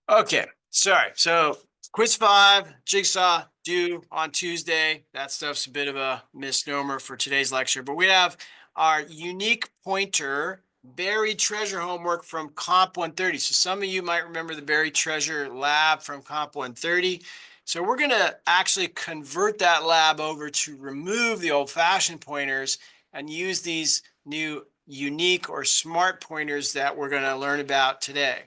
Okay, sorry. So quiz 5, jigsaw due on Tuesday. That stuff's a bit of a misnomer for today's lecture, but we have our unique pointer buried treasure homework from Comp 130. So some of you might remember the buried treasure lab from Comp 130. So we're going to actually convert that lab over to remove the old-fashioned pointers and use these new unique or smart pointers that we're going to learn about today.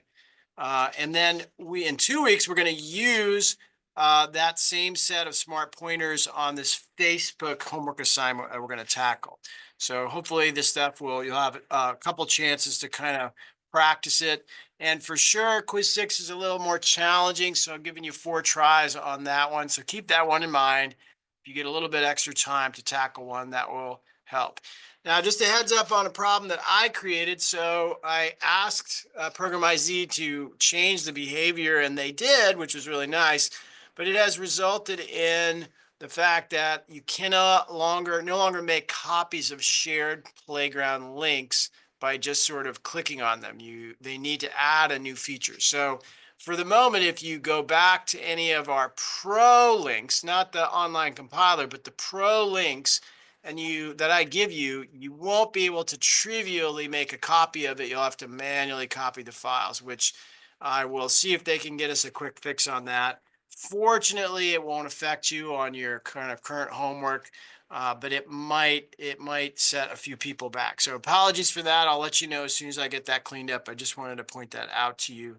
And then in 2 weeks, we're going to use that same set of smart pointers on this Facebook homework assignment that we're going to tackle. So hopefully this stuff you'll have a couple chances to kind of practice it. And for sure, quiz 6 is a little more challenging. So I'm giving you 4 tries on that one. So keep that one in mind. If you get a little bit extra time to tackle one, that will help. Now, just a heads up on a problem that I created. So I asked Program IZ to change the behavior, and they did, which was really nice. But it has resulted in the fact that you no longer make copies of shared playground links by just sort of clicking on them. They need to add a new feature. So for the moment, if you go back to any of our pro links, not the online compiler, but the pro links, and that I give you, you won't be able to trivially make a copy of it. You'll have to manually copy the files, which I will see if they can get us a quick fix on that. Fortunately, it won't affect you on your kind of current homework, but it might set a few people back. So apologies for that. I'll let you know as soon as I get that cleaned up. I just wanted to point that out to you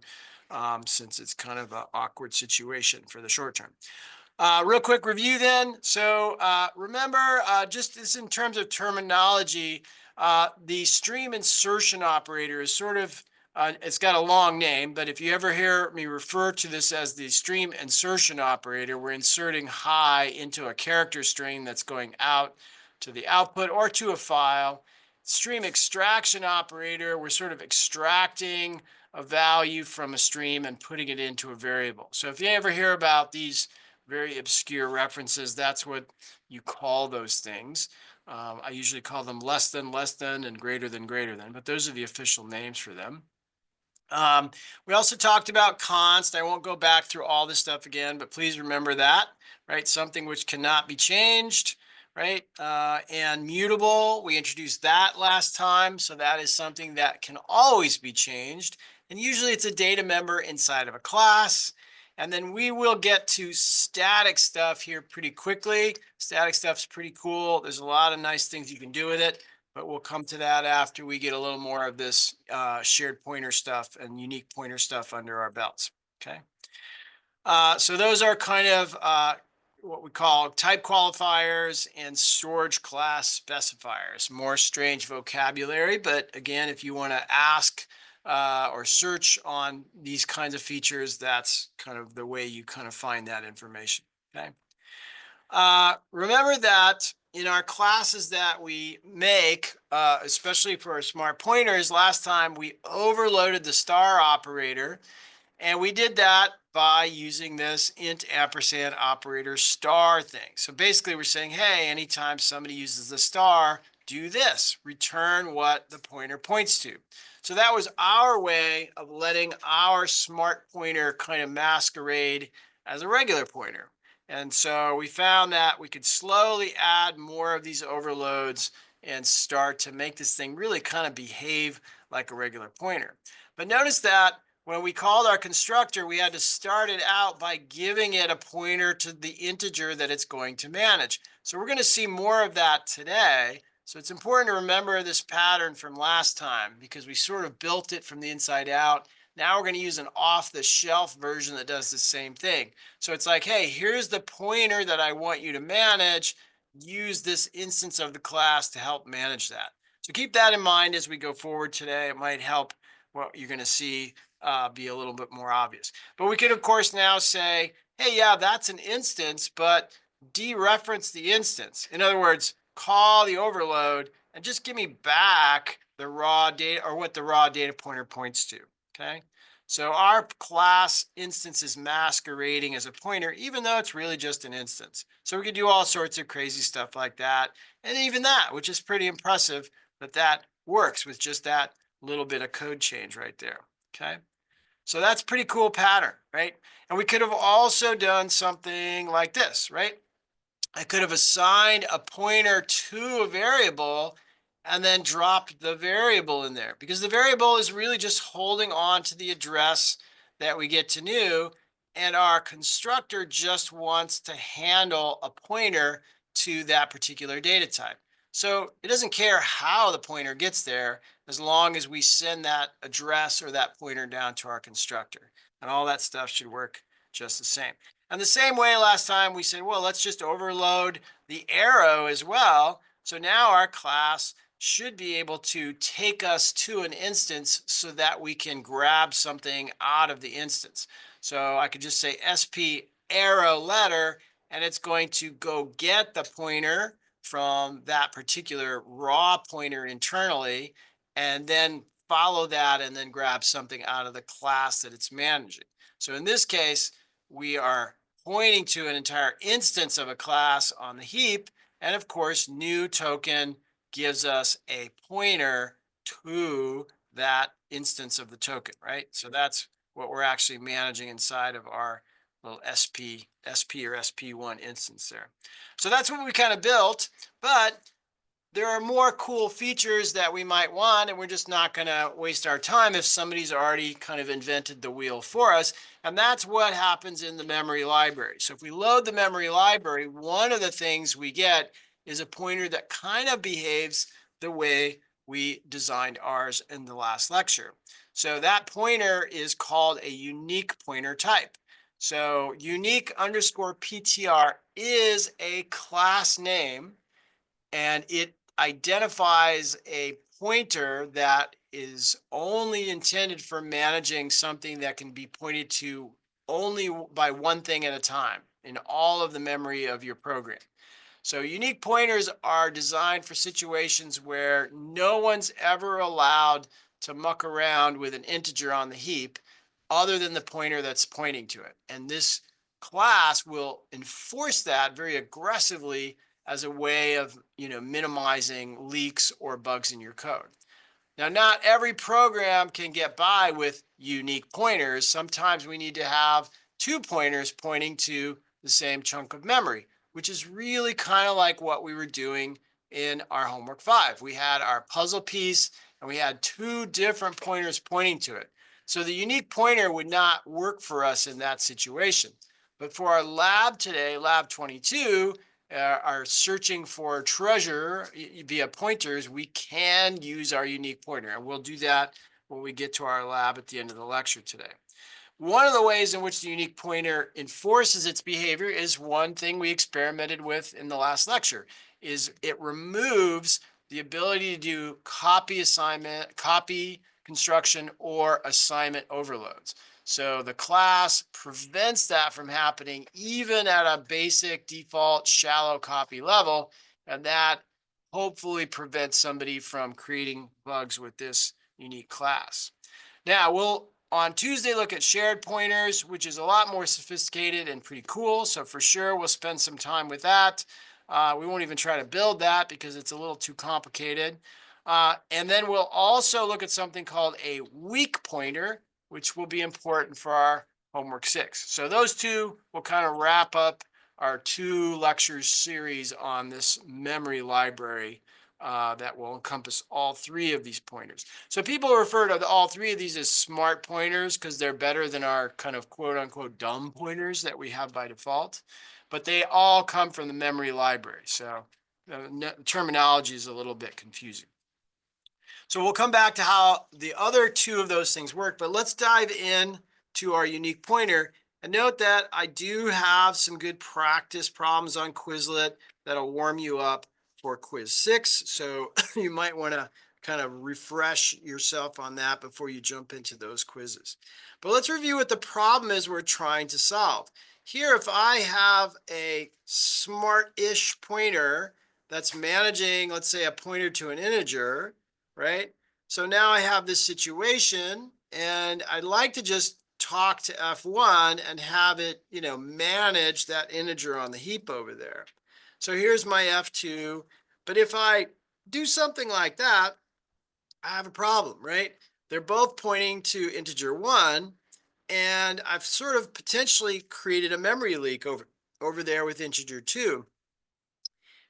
since it's kind of an awkward situation for the short term. Real quick review then. So remember, just this in terms of terminology, the stream insertion operator is sort of, it's got a long name, but if you ever hear me refer to this as the stream insertion operator, we're inserting hi into a character string that's going out to the output or to a file. Stream extraction operator, we're sort of extracting a value from a stream and putting it into a variable. So if you ever hear about these very obscure references, that's what you call those things. I usually call them less than, and greater than, but those are the official names for them. We also talked about const. I won't go back through all this stuff again, but please remember that, right? Something which cannot be changed, right? And mutable, we introduced that last time. So that is something that can always be changed. And usually it's a data member inside of a class. And then we will get to static stuff here pretty quickly. Static stuff's pretty cool. There's a lot of nice things you can do with it, but we'll come to that after we get a little more of this shared pointer stuff and unique pointer stuff under our belts, okay? So those are kind of what we call type qualifiers and storage class specifiers. More strange vocabulary, but again, if you want to ask or search on these kinds of features, that's kind of the way you kind of find that information, okay? Remember that in our classes that we make, especially for our smart pointers, last time we overloaded the star operator, and we did that by using this int ampersand operator star thing. So basically we're saying, hey, anytime somebody uses the star, do this, return what the pointer points to. So that was our way of letting our smart pointer kind of masquerade as a regular pointer. And so we found that we could slowly add more of these overloads and start to make this thing really kind of behave like a regular pointer. But notice that when we called our constructor, we had to start it out by giving it a pointer to the integer that it's going to manage. So we're going to see more of that today. So it's important to remember this pattern from last time because we sort of built it from the inside out. Now we're going to use an off-the-shelf version that does the same thing. So it's like, hey, here's the pointer that I want you to manage. Use this instance of the class to help manage that. So keep that in mind as we go forward today. It might help what you're going to see be a little bit more obvious. But we could, of course, now say, hey, yeah, that's an instance, but dereference the instance. In other words, call the overload and just give me back the raw data or what the raw data pointer points to, okay? So our class instance is masquerading as a pointer, even though it's really just an instance. So we could do all sorts of crazy stuff like that. And even that, which is pretty impressive that that works with just that little bit of code change right there, okay? So that's pretty cool pattern, right? And we could have also done something like this, right? I could have assigned a pointer to a variable and then dropped the variable in there, because the variable is really just holding on to the address that we get to new, and our constructor just wants to handle a pointer to that particular data type. So it doesn't care how the pointer gets there as long as we send that address or that pointer down to our constructor, and all that stuff should work just the same. And the same way last time we said, well, let's just overload the arrow as well. So now our class should be able to take us to an instance so that we can grab something out of the instance. So I could just say SP arrow letter, and it's going to go get the pointer from that particular raw pointer internally, and then follow that and then grab something out of the class that it's managing. So in this case, we are pointing to an entire instance of a class on the heap. And of course, new token gives us a pointer to that instance of the token, right? So that's what we're actually managing inside of our little SP or SP1 instance there. So that's what we kind of built, but there are more cool features that we might want, and we're just not going to waste our time if somebody's already kind of invented the wheel for us. And that's what happens in the memory library. So if we load the memory library, one of the things we get is a pointer that kind of behaves the way we designed ours in the last lecture. So that pointer is called a unique pointer type. So unique underscore PTR is a class name, and it identifies a pointer that is only intended for managing something that can be pointed to only by one thing at a time in all of the memory of your program. So unique pointers are designed for situations where no one's ever allowed to muck around with an integer on the heap other than the pointer that's pointing to it. And this class will enforce that very aggressively as a way of, minimizing leaks or bugs in your code. Now, not every program can get by with unique pointers. Sometimes we need to have two pointers pointing to the same chunk of memory, which is really kind of like what we were doing in our homework 5. We had our puzzle piece and we had two different pointers pointing to it. So the unique pointer would not work for us in that situation. But for our lab today, lab 22, are searching for treasure via pointers, we can use our unique pointer. And we'll do that when we get to our lab at the end of the lecture today. One of the ways in which the unique pointer enforces its behavior is one thing we experimented with in the last lecture, is it removes the ability to do copy assignment, copy construction, or assignment overloads. So the class prevents that from happening even at a basic default shallow copy level, and that hopefully prevents somebody from creating bugs with this unique class. Now, we'll on Tuesday look at shared pointers, which is a lot more sophisticated and pretty cool. So for sure, we'll spend some time with that. We won't even try to build that because it's a little too complicated. And then we'll also look at something called a weak pointer, which will be important for our homework 6. So those two will kind of wrap up our 2 lectures series on this memory library that will encompass all 3 of these pointers. So people refer to all 3 of these as smart pointers because they're better than our kind of quote unquote dumb pointers that we have by default, but they all come from the memory library. So the terminology is a little bit confusing. So we'll come back to how the other 2 of those things work, but let's dive in to our unique pointer. And note that I do have some good practice problems on Quizlet that'll warm you up for quiz 6. So you might want to kind of refresh yourself on that before you jump into those quizzes. But let's review what the problem is we're trying to solve. Here, if I have a smart-ish pointer that's managing, let's say, a pointer to an integer, right? So now I have this situation, and I'd like to just talk to F1 and have it, manage that integer on the heap over there. So here's my F2. But if I do something like that, I have a problem, right? They're both pointing to integer 1, and I've sort of potentially created a memory leak over there with integer 2.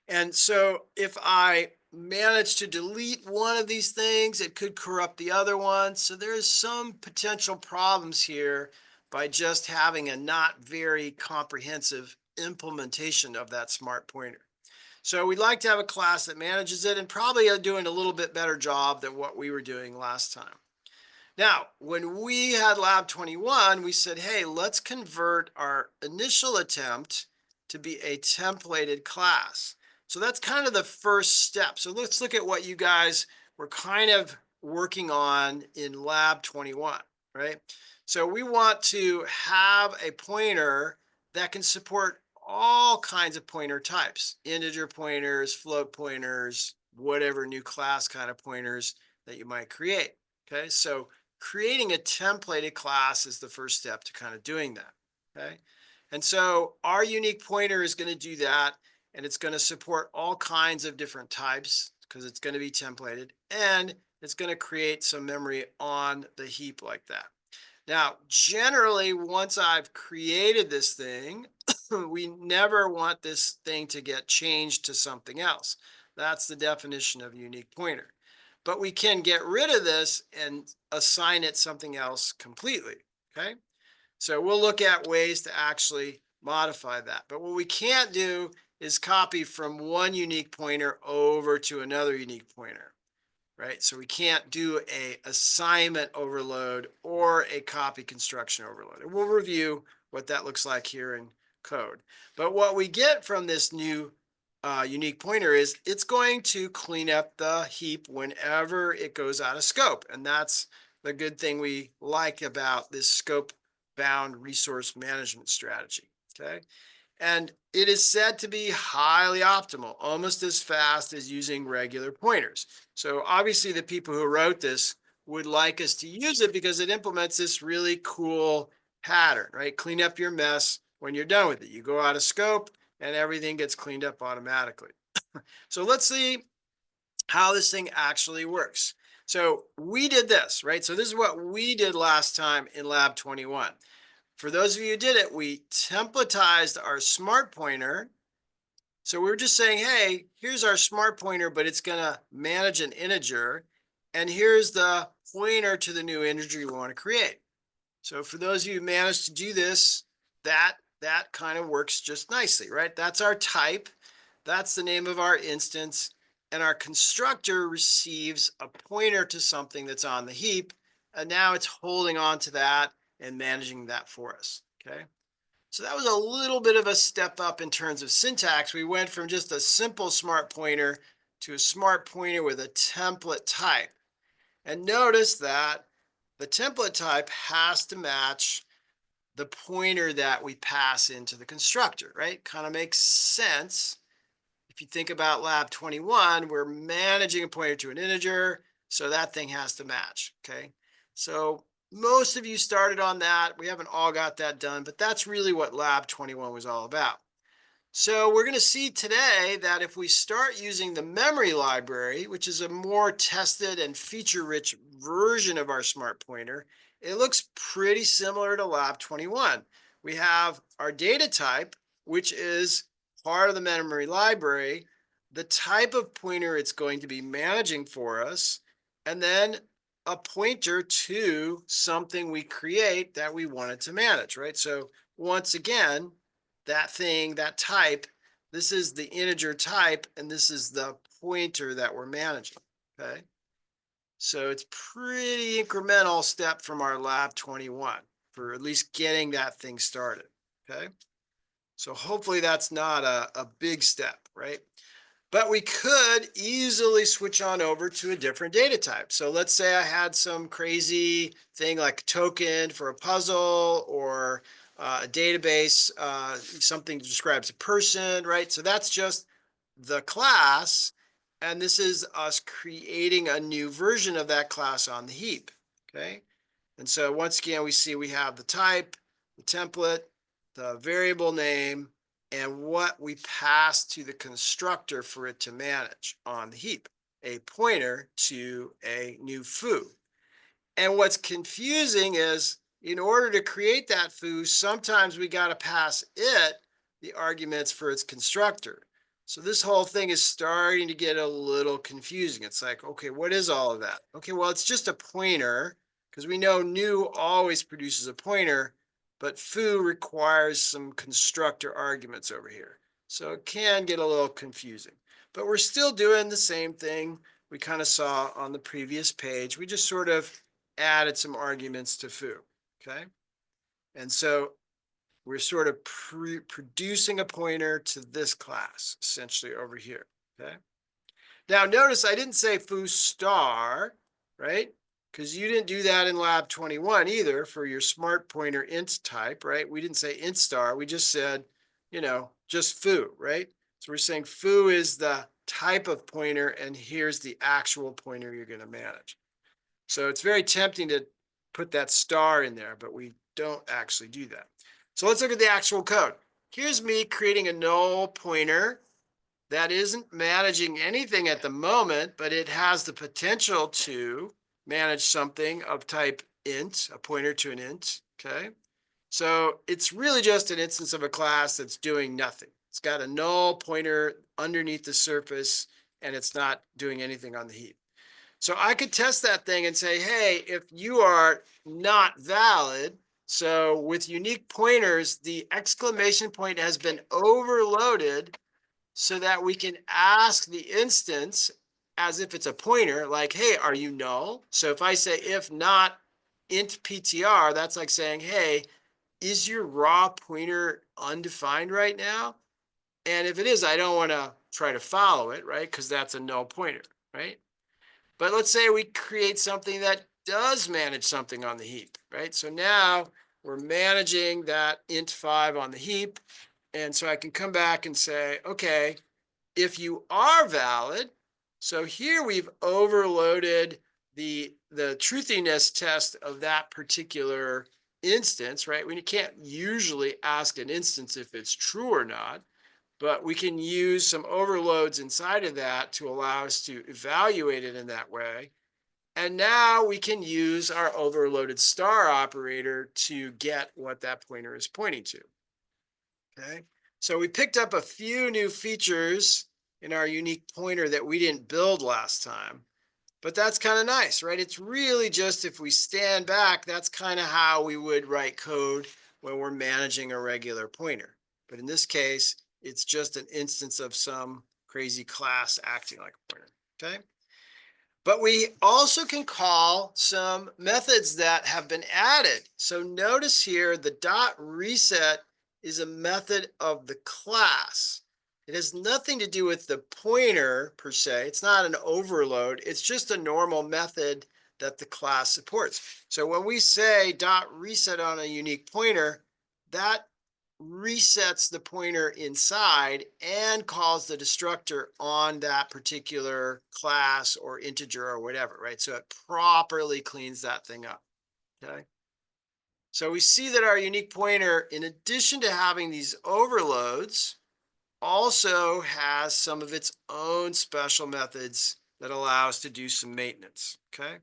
And so if I manage to delete one of these things, it could corrupt the other one. So there's some potential problems here by just having a not very comprehensive implementation of that smart pointer. So we'd like to have a class that manages it and probably are doing a little bit better job than what we were doing last time. Now, when we had Lab 21, we said, hey, let's convert our initial attempt to be a templated class. So that's kind of the first step. So let's look at what you guys were kind of working on in Lab 21, right? So we want to have a pointer that can support all kinds of pointer types, integer pointers, float pointers, whatever new class kind of pointers that you might create. Okay, so creating a templated class is the first step to kind of doing that. Okay, and so our unique pointer is going to do that, and it's going to support all kinds of different types because it's going to be templated, and it's going to create some memory on the heap like that. Now, generally, once I've created this thing, we never want this thing to get changed to something else. That's the definition of unique pointer. But we can get rid of this and assign it something else completely, okay? So we'll look at ways to actually modify that. But what we can't do is copy from one unique pointer over to another unique pointer, right? So we can't do a assignment overload or a copy construction overload. And we'll review what that looks like here in code. But what we get from this new unique pointer is it's going to clean up the heap whenever it goes out of scope. And that's the good thing we like about this scope bound resource management strategy, okay? And it is said to be highly optimal, almost as fast as using regular pointers. So obviously the people who wrote this would like us to use it because it implements this really cool pattern, right? Clean up your mess when you're done with it. You go out of scope and everything gets cleaned up automatically. So let's see how this thing actually works. So we did this, right? So this is what we did last time in Lab 21. For those of you who did it, we templatized our smart pointer. So we were just saying, hey, here's our smart pointer, but it's going to manage an integer. And here's the pointer to the new integer you want to create. So for those of you who managed to do this, that kind of works just nicely, right? That's our type. That's the name of our instance. And our constructor receives a pointer to something that's on the heap. And now it's holding on to that and managing that for us, okay? So that was a little bit of a step up in terms of syntax. We went from just a simple smart pointer to a smart pointer with a template type. And notice that the template type has to match the pointer that we pass into the constructor, right? Kind of makes sense. If you think about Lab 21, we're managing a pointer to an integer, so that thing has to match, okay? So most of you started on that. We haven't all got that done, but that's really what Lab 21 was all about. So we're going to see today that if we start using the memory library, which is a more tested and feature-rich version of our smart pointer, it looks pretty similar to Lab 21. We have our data type, which is part of the memory library, the type of pointer it's going to be managing for us, and then a pointer to something we create that we wanted to manage, right? So once again, that thing, that type, this is the integer type, and this is the pointer that we're managing, okay? So it's pretty incremental step from our Lab 21 for at least getting that thing started, okay? So hopefully that's not a big step, right? But we could easily switch on over to a different data type. So let's say I had some crazy thing like a token for a puzzle or a database, something that describes a person, right? So that's just the class. And this is us creating a new version of that class on the heap, okay? And so once again, we see we have the type, the template, the variable name, and what we pass to the constructor for it to manage on the heap, a pointer to a new foo. And what's confusing is in order to create that foo, sometimes we got to pass it the arguments for its constructor. So this whole thing is starting to get a little confusing. It's like, okay, what is all of that? Okay, well, it's just a pointer, because we know new always produces a pointer, but foo requires some constructor arguments over here. So it can get a little confusing, but we're still doing the same thing we kind of saw on the previous page. We just sort of added some arguments to foo, okay? And so we're sort of producing a pointer to this class, essentially over here, okay? Now notice I didn't say foo star, right? Because you didn't do that in lab 21 either for your smart pointer int type, right? We didn't say int star, we just said, just foo, right? So we're saying foo is the type of pointer, and here's the actual pointer you're going to manage. So it's very tempting to put that star in there, but we don't actually do that. So let's look at the actual code. Here's me creating a null pointer that isn't managing anything at the moment, but it has the potential to manage something of type int, a pointer to an int, okay? So it's really just an instance of a class that's doing nothing. It's got a null pointer underneath the surface, and it's not doing anything on the heap. So I could test that thing and say, hey, if you are not valid, so with unique pointers, the exclamation point has been overloaded so that we can ask the instance as if it's a pointer, like, hey, are you null? So if I say if not int ptr, that's like saying, hey, is your raw pointer undefined right now? And if it is, I don't want to try to follow it, right? Because that's a null pointer, right? But let's say we create something that does manage something on the heap, right? So now we're managing that int5 on the heap. And so I can come back and say, okay, if you are valid, so here we've overloaded the truthiness test of that particular instance, right? We can't usually ask an instance if it's true or not, but we can use some overloads inside of that to allow us to evaluate it in that way. And now we can use our overloaded star operator to get what that pointer is pointing to. Okay, so we picked up a few new features in our unique pointer that we didn't build last time, but that's kind of nice, right? It's really just, if we stand back, that's kind of how we would write code when we're managing a regular pointer. But in this case, it's just an instance of some crazy class acting like a pointer, okay? But we also can call some methods that have been added. So notice here, the dot reset is a method of the class. It has nothing to do with the pointer per se. It's not an overload. It's just a normal method that the class supports. So when we say dot reset on a unique pointer, that resets the pointer inside and calls the destructor on that particular class or integer or whatever, right? So it properly cleans that thing up, okay? So we see that our unique pointer, in addition to having these overloads, also has some of its own special methods that allow us to do some maintenance, okay?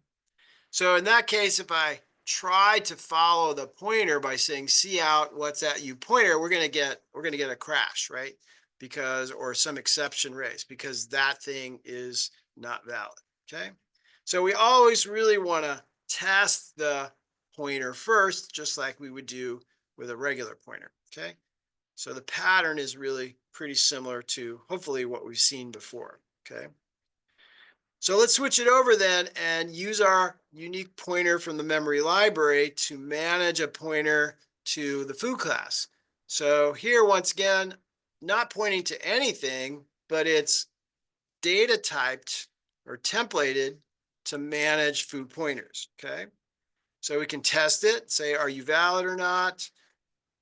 So in that case, if I try to follow the pointer by saying cout what's at you pointer, we're gonna get a crash, right? Because, or some exception raised, because that thing is not valid. Okay, so we always really want to test the pointer first, just like we would do with a regular pointer. Okay, so the pattern is really pretty similar to hopefully what we've seen before. Okay. So let's switch it over then and use our unique pointer from the memory library to manage a pointer to the foo class. So here, once again, not pointing to anything, but it's data typed or templated to manage foo pointers, okay? So we can test it, say, are you valid or not?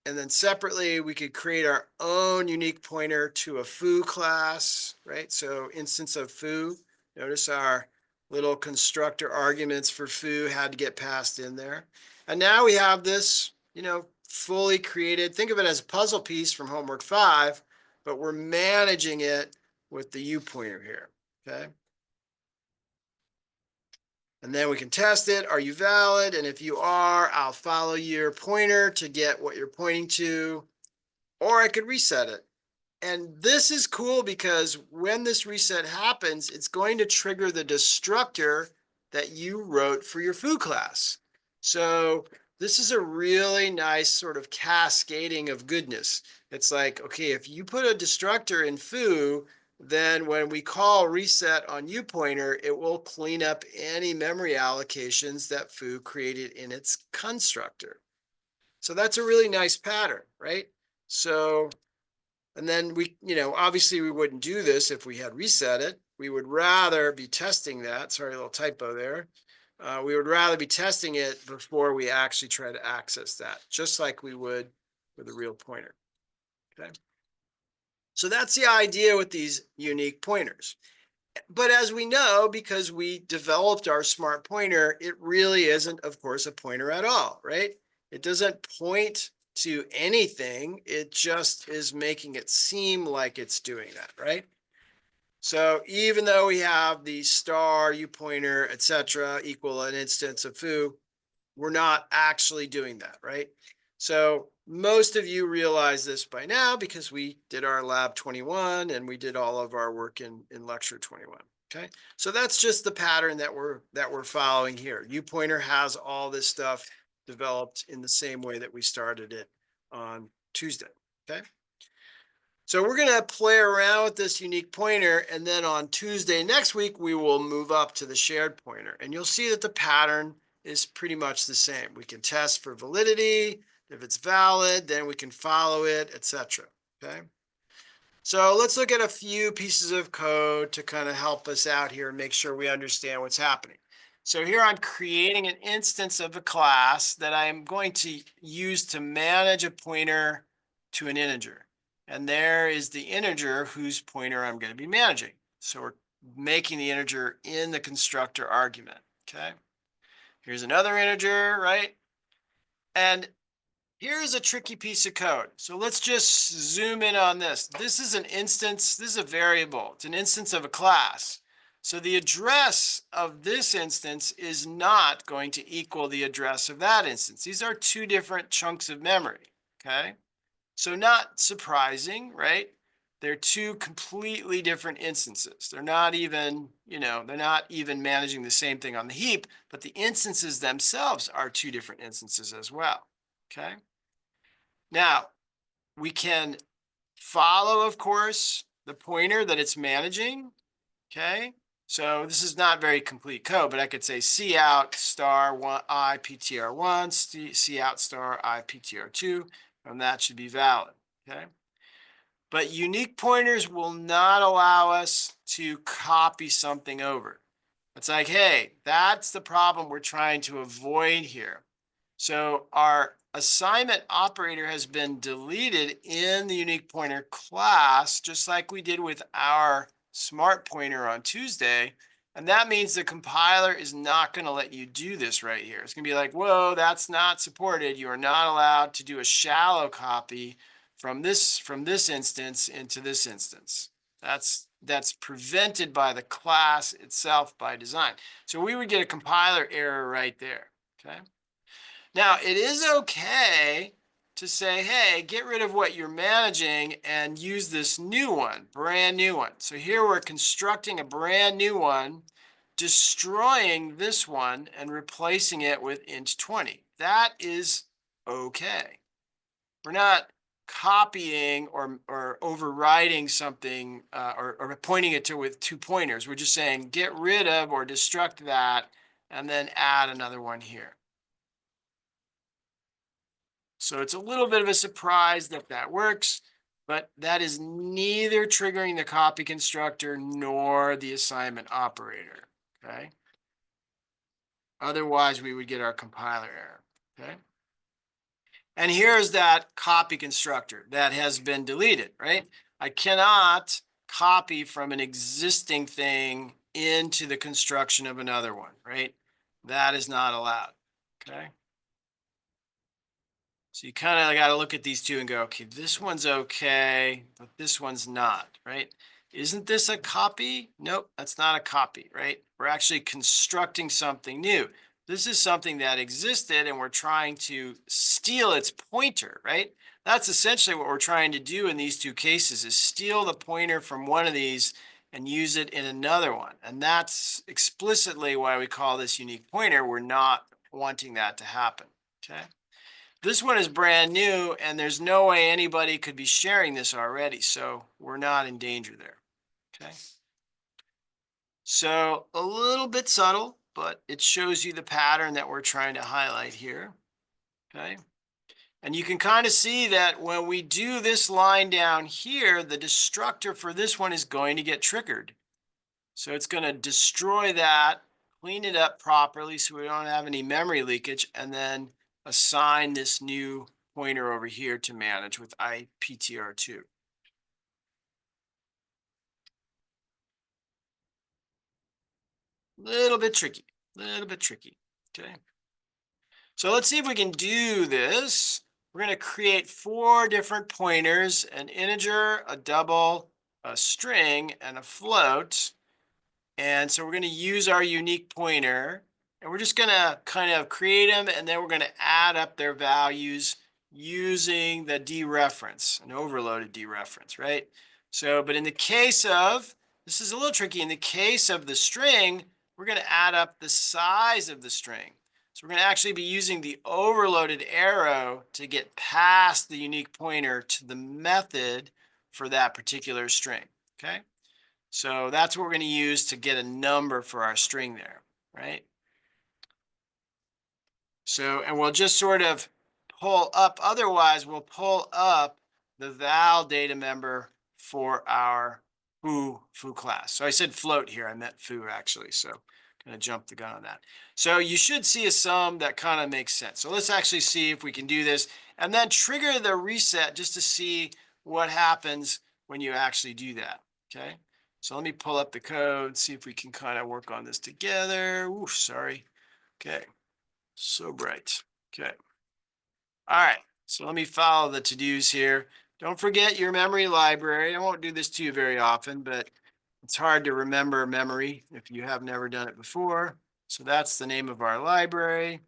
And then separately, we could create our own unique pointer to a foo class, right? So instance of foo. Notice our little constructor arguments for foo had to get passed in there. And now we have this, fully created. Think of it as a puzzle piece from homework 5, but we're managing it with the U pointer here, okay? And then we can test it. Are you valid? And if you are, I'll follow your pointer to get what you're pointing to, or I could reset it. And this is cool because when this reset happens, it's going to trigger the destructor that you wrote for your foo class. So this is a really nice sort of cascading of goodness. It's like, okay, if you put a destructor in foo, then when we call reset on uPointer, it will clean up any memory allocations that foo created in its constructor. So that's a really nice pattern, right? So, and then we, obviously we wouldn't do this if we had reset it. We would rather be testing that. Sorry, a little typo there. We would rather be testing it before we actually try to access that, just like we would with a real pointer. Okay. So that's the idea with these unique pointers. But as we know, because we developed our smart pointer, it really isn't, of course, a pointer at all, right? It doesn't point to anything. It just is making it seem like it's doing that, right? So even though we have the star, uPointer, etc., equal an instance of foo, we're not actually doing that, right? So most of you realize this by now because we did our lab 21 and we did all of our work in lecture 21. Okay, so that's just the pattern that we're following here. uPointer has all this stuff developed in the same way that we started it on Tuesday. Okay. So we're going to play around with this unique pointer, and then on Tuesday next week, we will move up to the shared pointer. And you'll see that the pattern is pretty much the same. We can test for validity. If it's valid, then we can follow it, etc. Okay. So let's look at a few pieces of code to kind of help us out here and make sure we understand what's happening. So here I'm creating an instance of a class that I'm going to use to manage a pointer to an integer. And there is the integer whose pointer I'm going to be managing. So we're making the integer in the constructor argument. Okay. Here's another integer, right? And here's a tricky piece of code. So let's just zoom in on this. This is an instance, this is a variable. It's an instance of a class. So the address of this instance is not going to equal the address of that instance. These are two different chunks of memory, okay? So not surprising, right? They're two completely different instances. They're not even, they're not even managing the same thing on the heap, but the instances themselves are two different instances as well, okay? Now, we can follow, of course, the pointer that it's managing, okay? So this is not very complete code, but I could say cout star one I PTR1, cout star I PTR2, and that should be valid, okay? But unique pointers will not allow us to copy something over. It's like, hey, that's the problem we're trying to avoid here. So our assignment operator has been deleted in the unique pointer class, just like we did with our smart pointer on Tuesday. And that means the compiler is not going to let you do this right here. It's going to be like, whoa, that's not supported. You are not allowed to do a shallow copy from this instance into this instance. That's prevented by the class itself by design. So we would get a compiler error right there, okay? Now, it is okay to say, hey, get rid of what you're managing and use this new one, brand new one. So here we're constructing a brand new one, destroying this one and replacing it with int20. That is okay. We're not copying or overriding something or pointing it to with two pointers. We're just saying get rid of or destruct that and then add another one here. So it's a little bit of a surprise that that works, but that is neither triggering the copy constructor nor the assignment operator, okay? Otherwise, we would get our compiler error, okay? And here's that copy constructor that has been deleted, right? I cannot copy from an existing thing into the construction of another one, right? That is not allowed, okay? So you kind of got to look at these two and go, okay, this one's okay, but this one's not, right? Isn't this a copy? Nope, that's not a copy, right? We're actually constructing something new. This is something that existed and we're trying to steal its pointer, right? That's essentially what we're trying to do in these two cases is steal the pointer from one of these and use it in another one. And that's explicitly why we call this unique pointer. We're not wanting that to happen, okay? This one is brand new and there's no way anybody could be sharing this already. So we're not in danger there. Okay. So a little bit subtle, but it shows you the pattern that we're trying to highlight here. Okay. And you can kind of see that when we do this line down here, the destructor for this one is going to get triggered. So it's going to destroy that, clean it up properly so we don't have any memory leakage, and then assign this new pointer over here to manage with IPTR2. Little bit tricky, okay? So let's see if we can do this. We're going to create 4 different pointers, an integer, a double, a string, and a float. And so we're going to use our unique pointer, and we're just going to kind of create them, and then we're going to add up their values using the dereference, an overloaded dereference, right? So, but in the case of, this is a little tricky, in the case of the string, we're going to add up the size of the string. So we're going to actually be using the overloaded arrow to get past the unique pointer to the method for that particular string, okay? So that's what we're going to use to get a number for our string there, right? So, and we'll just sort of pull up, otherwise we'll pull up the val data member for our foo class. So I said float here, I meant foo actually, so I'm going to jump the gun on that. So you should see a sum that kind of makes sense. So let's actually see if we can do this and then trigger the reset just to see what happens when you actually do that, okay? So let me pull up the code, see if we can kind of work on this together. Ooh, sorry. Okay. So bright. Okay. All right. So let me follow the to-dos here. Don't forget your memory library. I won't do this to you very often, but it's hard to remember memory if you have never done it before. So that's the name of our library.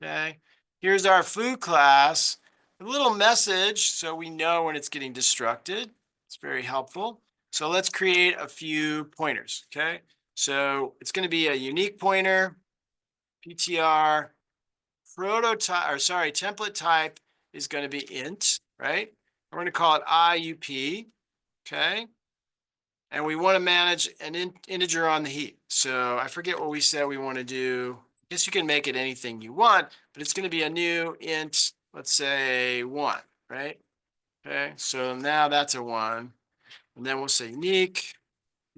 Okay. Here's our foo class. A little message so we know when it's getting destructed. It's very helpful. So let's create a few pointers. Okay. So it's going to be a unique pointer, PTR, prototype, or sorry, template type is going to be int, right? We're going to call it IUP, okay? And we want to manage an integer on the heap. So I forget what we said we want to do. I guess you can make it anything you want, but it's going to be a new int, let's say 1, right? Okay, so now that's a 1. And then we'll say unique,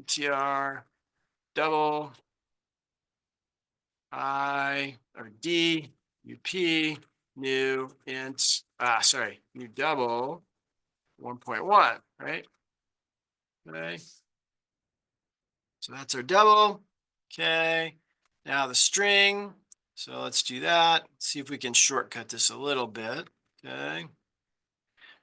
tr, double, I, or D, UP, new int, new double 1.1, right? Okay. So that's our double. Okay. Now the string. So let's do that. See if we can shortcut this a little bit. Okay.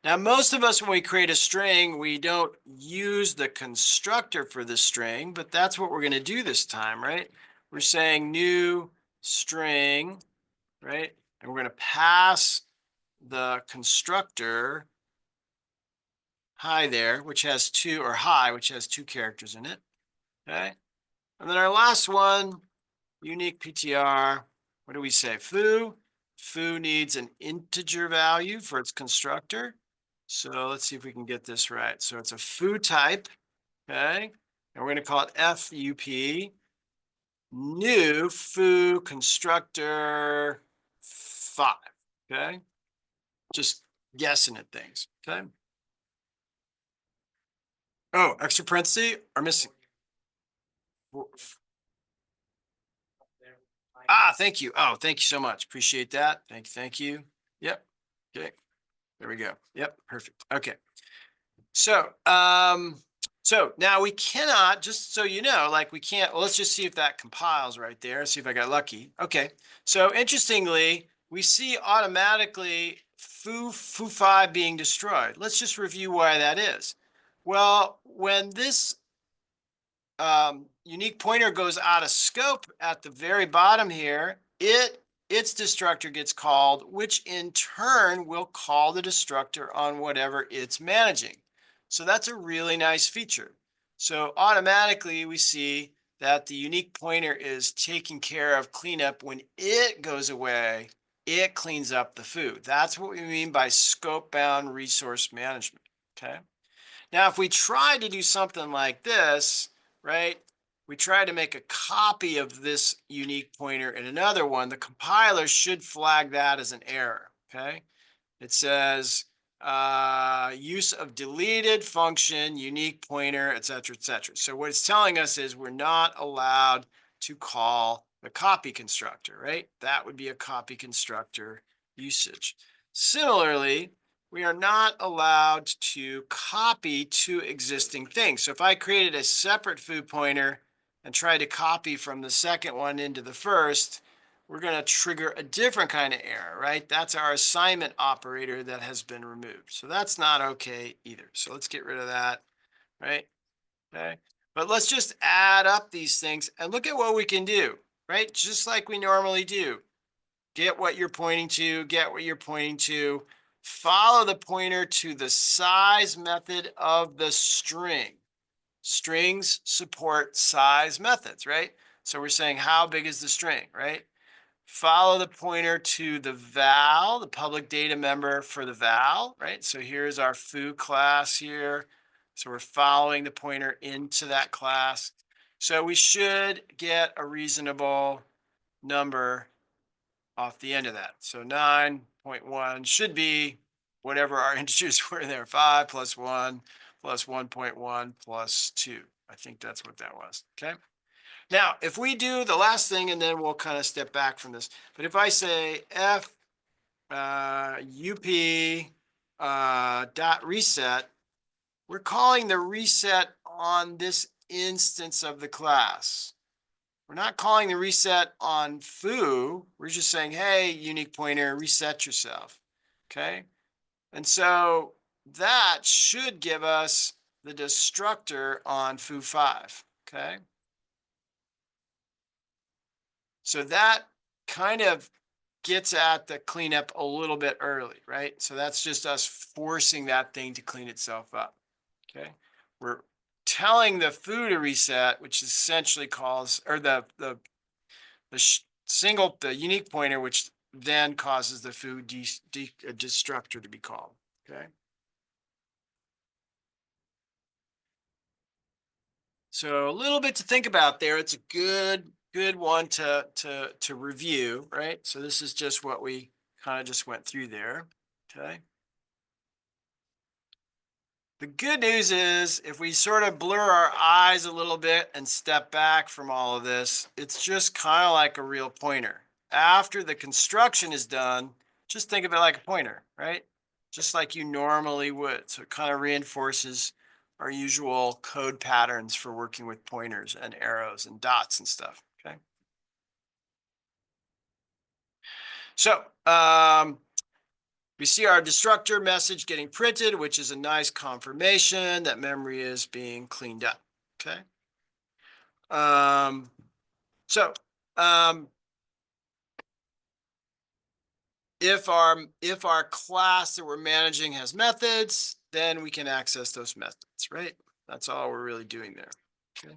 Now, most of us, when we create a string, we don't use the constructor for the string, but that's what we're going to do this time, right? We're saying new string, right? And we're going to pass the constructor hi there, which has 2, or hi, which has 2 characters in it, okay? And then our last one, unique PTR, what do we say? Foo. Foo needs an integer value for its constructor. So let's see if we can get this right. So it's a foo type, okay? And we're going to call it FUP, new foo constructor 5, okay? Just guessing at things, okay? Oh, extra parenthesis are missing. Ah, thank you. Oh, thank you so much. Appreciate that. Thank you. Yep. Okay. There we go. Yep. Perfect. Okay. So, so now we cannot, just so you know, like we can't, well, let's just see if that compiles right there. See if I got lucky. Okay. So interestingly, we see automatically foo5 being destroyed. Let's just review why that is. Well, when this unique pointer goes out of scope at the very bottom here, its destructor gets called, which in turn will call the destructor on whatever it's managing. So that's a really nice feature. So automatically we see that the unique pointer is taking care of cleanup. When it goes away, it cleans up the food. That's what we mean by scope-bound resource management, okay? Now, if we try to do something like this, right, we try to make a copy of this unique pointer in another one, the compiler should flag that as an error, okay? It says use of deleted function, unique pointer, et cetera, et cetera. So what it's telling us is we're not allowed to call the copy constructor, right? That would be a copy constructor usage. Similarly, we are not allowed to copy two existing things. So if I created a separate food pointer and tried to copy from the second one into the first, we're going to trigger a different kind of error, right? That's our assignment operator that has been removed. So that's not okay either. So let's get rid of that, right? Okay. But let's just add up these things and look at what we can do, right? Just like we normally do. Get what you're pointing to, get what you're pointing to. Follow the pointer to the size method of the string. Strings support size methods, right? So we're saying how big is the string, right? Follow the pointer to the val, the public data member for the val, right? So here's our foo class here. So we're following the pointer into that class. So we should get a reasonable number off the end of that. So 9.1 should be whatever our integers were there, 5 plus 1 plus 1.1 plus 2. I think that's what that was, okay? Now, if we do the last thing, and then we'll kind of step back from this, but if I say f up dot reset, we're calling the reset on this instance of the class. We're not calling the reset on foo. We're just saying, hey, unique pointer, reset yourself, okay? And so that should give us the destructor on foo5, okay? So that kind of gets at the cleanup a little bit early, right? So that's just us forcing that thing to clean itself up, okay? We're telling the foo to reset, which essentially calls, or the unique pointer, which then causes the foo destructor to be called, okay? So a little bit to think about there. It's a good one to review, right? So this is just what we kind of just went through there, okay? The good news is if we sort of blur our eyes a little bit and step back from all of this, it's just kind of like a real pointer. After the construction is done, just think of it like a pointer, right? Just like you normally would. So it kind of reinforces our usual code patterns for working with pointers and arrows and dots and stuff, okay? So we see our destructor message getting printed, which is a nice confirmation that memory is being cleaned up, okay? Um, so if our class that we're managing has methods, then we can access those methods, right? That's all we're really doing there, okay?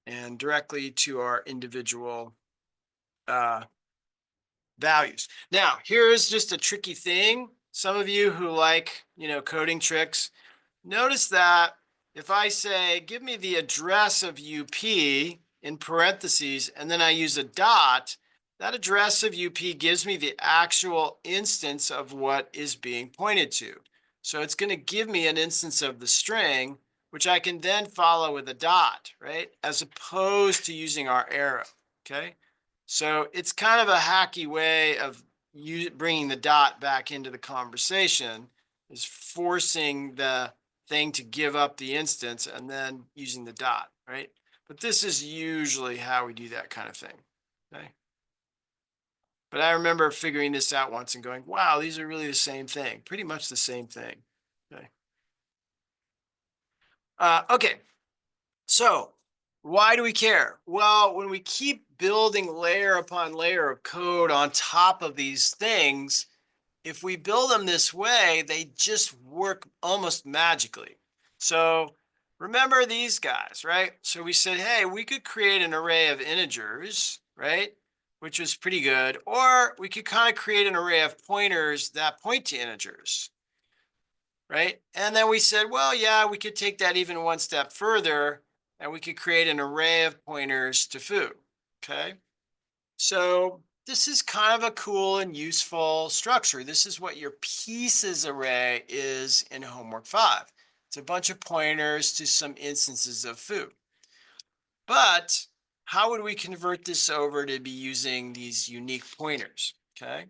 And directly to our individual values. Now, here's just a tricky thing. Some of you who like, coding tricks, notice that if I say, give me the address of UP in parentheses, and then I use a dot, that address of UP gives me the actual instance of what is being pointed to. So it's going to give me an instance of the string, which I can then follow with a dot, right? As opposed to using our arrow, okay? So it's kind of a hacky way of bringing the dot back into the conversation, is forcing the thing to give up the instance and then using the dot, right? But this is usually how we do that kind of thing, okay? But I remember figuring this out once and going, wow, these are really the same thing, pretty much the same thing, okay? Okay, so why do we care? Well, when we keep building layer upon layer of code on top of these things, if we build them this way, they just work almost magically. So remember these guys, right? So we said, hey, we could create an array of integers, right? Which was pretty good. Or we could kind of create an array of pointers that point to integers, right? And then we said, well, yeah, we could take that even one step further and we could create an array of pointers to foo, okay? So this is kind of a cool and useful structure. This is what your pieces array is in homework 5. It's a bunch of pointers to some instances of foo. But how would we convert this over to be using these unique pointers, okay?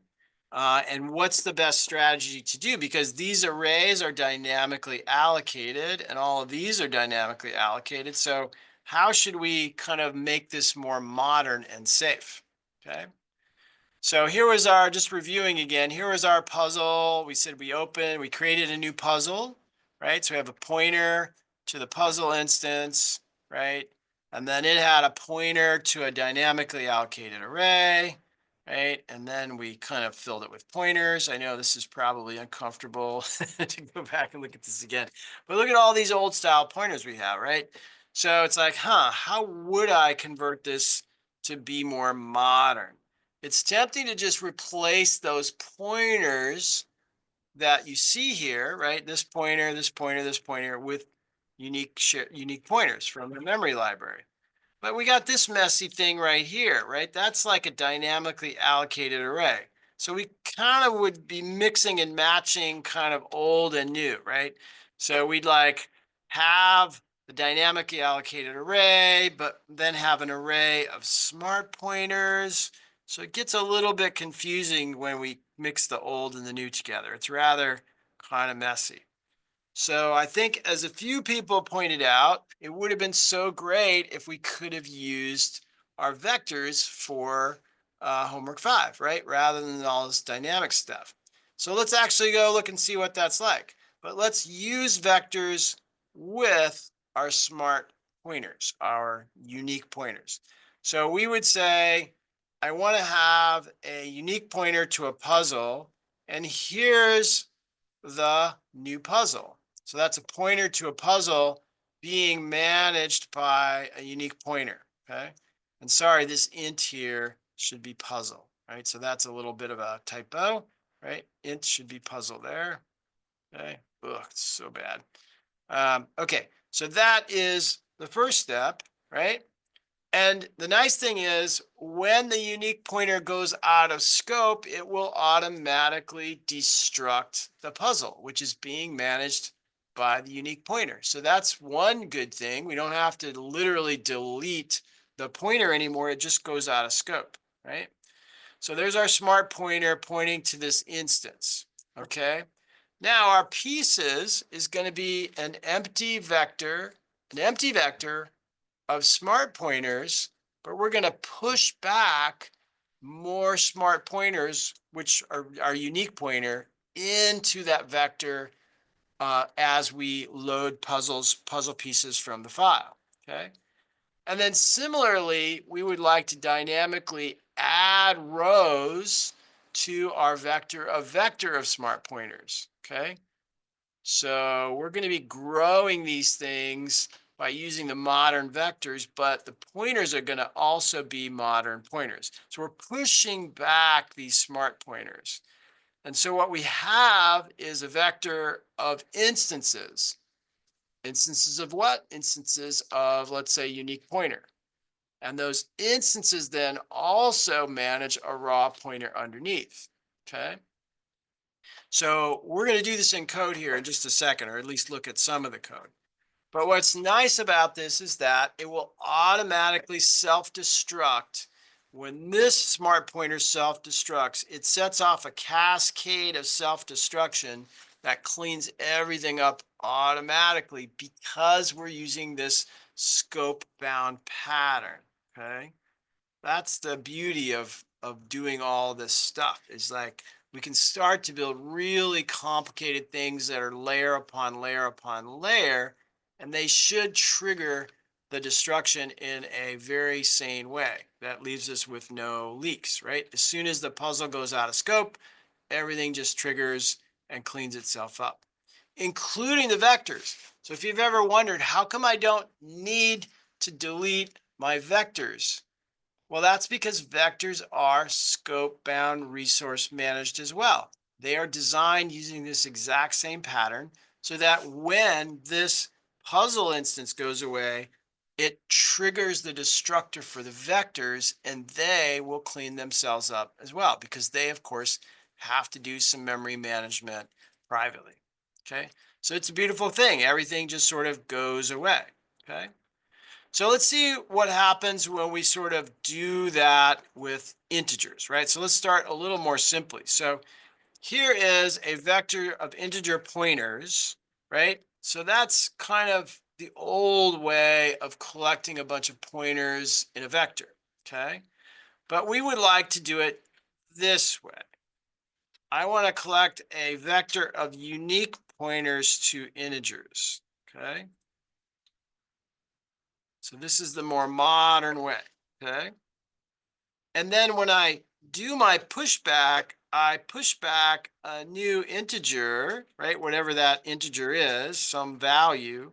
And what's the best strategy to do? Because these arrays are dynamically allocated and all of these are dynamically allocated. So how should we kind of make this more modern and safe, okay? So here was our, just reviewing again, here was our puzzle. We said we created a new puzzle, right? So we have a pointer to the puzzle instance, right? And then it had a pointer to a dynamically allocated array, right? And then we kind of filled it with pointers. I know this is probably uncomfortable to go back and look at this again, but look at all these old style pointers we have, right? So it's like, how would I convert this to be more modern? It's tempting to just replace those pointers that you see here, right? This pointer, this pointer, this pointer with unique pointers from the memory library. But we got this messy thing right here, right? That's like a dynamically allocated array. So we kind of would be mixing and matching kind of old and new, right? So we'd like have the dynamically allocated array, but then have an array of smart pointers. So it gets a little bit confusing when we mix the old and the new together. It's rather kind of messy. So I think, as a few people pointed out, it would have been so great if we could have used our vectors for homework 5, right? Rather than all this dynamic stuff. So let's actually go look and see what that's like. But let's use vectors with our smart pointers, our unique pointers. So we would say, I want to have a unique pointer to a puzzle, and here's the new puzzle. So that's a pointer to a puzzle being managed by a unique pointer, okay? And sorry, this int here should be puzzle, right? So that's a little bit of a typo, right? Int should be puzzle there, okay? Ugh, it's so bad. Okay, so that is the first step, right? And the nice thing is, when the unique pointer goes out of scope, it will automatically destruct the puzzle, which is being managed by the unique pointer. So that's one good thing. We don't have to literally delete the pointer anymore. It just goes out of scope, right? So there's our smart pointer pointing to this instance, okay? Now our pieces is going to be an empty vector of smart pointers, but we're going to push back more smart pointers, which are our unique pointer, into that vector as we load puzzle pieces from the file, okay? And then similarly, we would like to dynamically add rows to our vector of smart pointers, okay? So we're going to be growing these things by using the modern vectors, but the pointers are going to also be modern pointers. So we're pushing back these smart pointers. And so what we have is a vector of instances. Instances of what? Instances of, let's say, unique pointer. And those instances then also manage a raw pointer underneath, okay? So we're going to do this in code here in just a second, or at least look at some of the code. But what's nice about this is that it will automatically self-destruct. When this smart pointer self-destructs, it sets off a cascade of self-destruction that cleans everything up automatically because we're using this scope-bound pattern, okay? That's the beauty of doing all this stuff, is like we can start to build really complicated things that are layer upon layer upon layer, and they should trigger the destruction in a very sane way. That leaves us with no leaks, right? As soon as the puzzle goes out of scope, everything just triggers and cleans itself up, including the vectors. So if you've ever wondered, how come I don't need to delete my vectors? Well, that's because vectors are scope-bound resource managed as well. They are designed using this exact same pattern so that when this puzzle instance goes away, it triggers the destructor for the vectors, and they will clean themselves up as well, because they, of course, have to do some memory management privately. Okay, so it's a beautiful thing. Everything just sort of goes away. Okay. So let's see what happens when we sort of do that with integers, right? So let's start a little more simply. So here is a vector of integer pointers, right? So that's kind of the old way of collecting a bunch of pointers in a vector, okay? But we would like to do it this way. I want to collect a vector of unique pointers to integers, okay? So this is the more modern way, okay? And then when I do my pushback, I push back a new integer, right? Whatever that integer is, some value.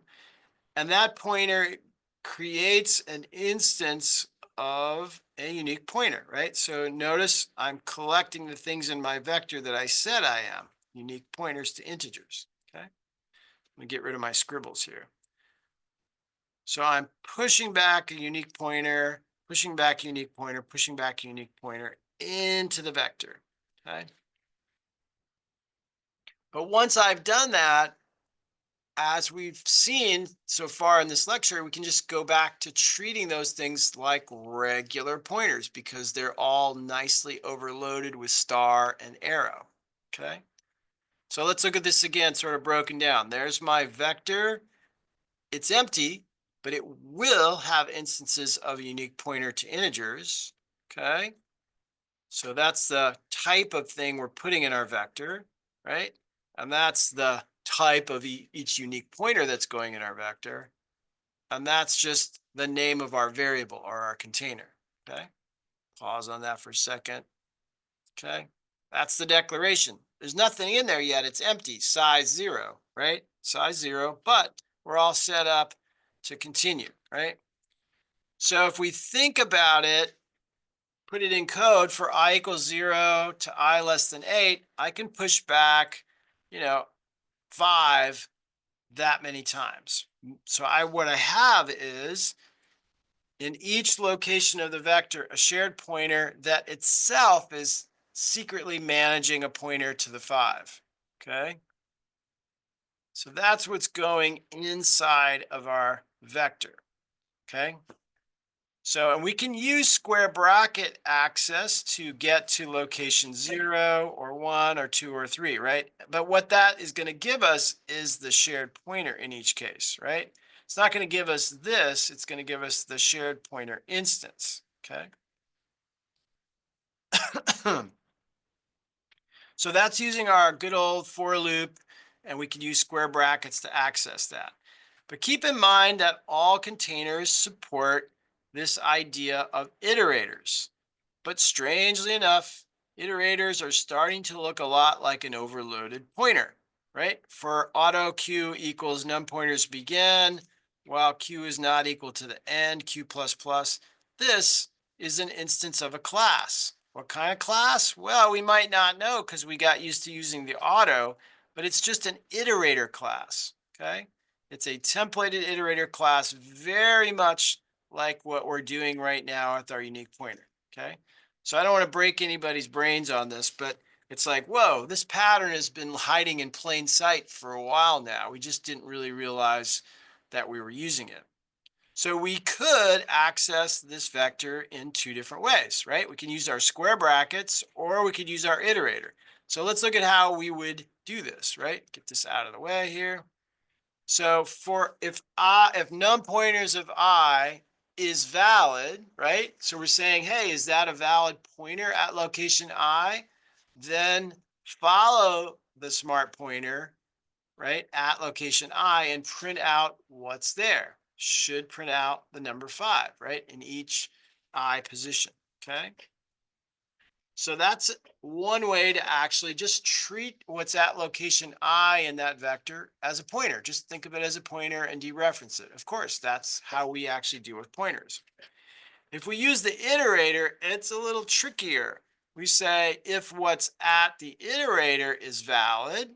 And that pointer creates an instance of a unique pointer, right? So notice I'm collecting the things in my vector that I said I am, unique pointers to integers, okay? Let me get rid of my scribbles here. So I'm pushing back a unique pointer, pushing back a unique pointer, pushing back a unique pointer into the vector, okay? But once I've done that, as we've seen so far in this lecture, we can just go back to treating those things like regular pointers because they're all nicely overloaded with star and arrow, okay? So let's look at this again, sort of broken down. There's my vector. It's empty, but it will have instances of a unique pointer to integers, okay? So that's the type of thing we're putting in our vector, right? And that's the type of each unique pointer that's going in our vector. And that's just the name of our variable or our container, okay? Pause on that for a second, okay? That's the declaration. There's nothing in there yet. It's empty, size 0, right? Size 0, but we're all set up to continue, right? So if we think about it, put it in code for I equals 0 to I less than 8, I can push back, 5 that many times. So what I have is in each location of the vector, a shared pointer that itself is secretly managing a pointer to the 5, okay? So that's what's going inside of our vector, okay? So, and we can use square bracket access to get to location 0 or 1 or 2 or 3, right? But what that is going to give us is the shared pointer in each case, right? It's not going to give us this. It's going to give us the shared pointer instance, okay? So that's using our good old for loop, and we can use square brackets to access that. But keep in mind that all containers support this idea of iterators. But strangely enough, iterators are starting to look a lot like an overloaded pointer, right? For auto q equals num pointers begin, while q is not equal to the end, q++. This is an instance of a class. What kind of class? Well, we might not know because we got used to using the auto, but it's just an iterator class, okay? It's a templated iterator class, very much like what we're doing right now with our unique pointer, okay? So I don't want to break anybody's brains on this, but it's like, whoa, this pattern has been hiding in plain sight for a while now. We just didn't really realize that we were using it. So we could access this vector in two different ways, right? We can use our square brackets or we could use our iterator. So let's look at how we would do this, right? Get this out of the way here. So for if num pointers of I is valid, right? So we're saying, hey, is that a valid pointer at location I? Then follow the smart pointer, right, at location I and print out what's there. Should print out the number 5, right, in each I position, okay? So that's one way to actually just treat what's at location I in that vector as a pointer. Just think of it as a pointer and dereference it. Of course, that's how we actually do with pointers. If we use the iterator, it's a little trickier. We say if what's at the iterator is valid,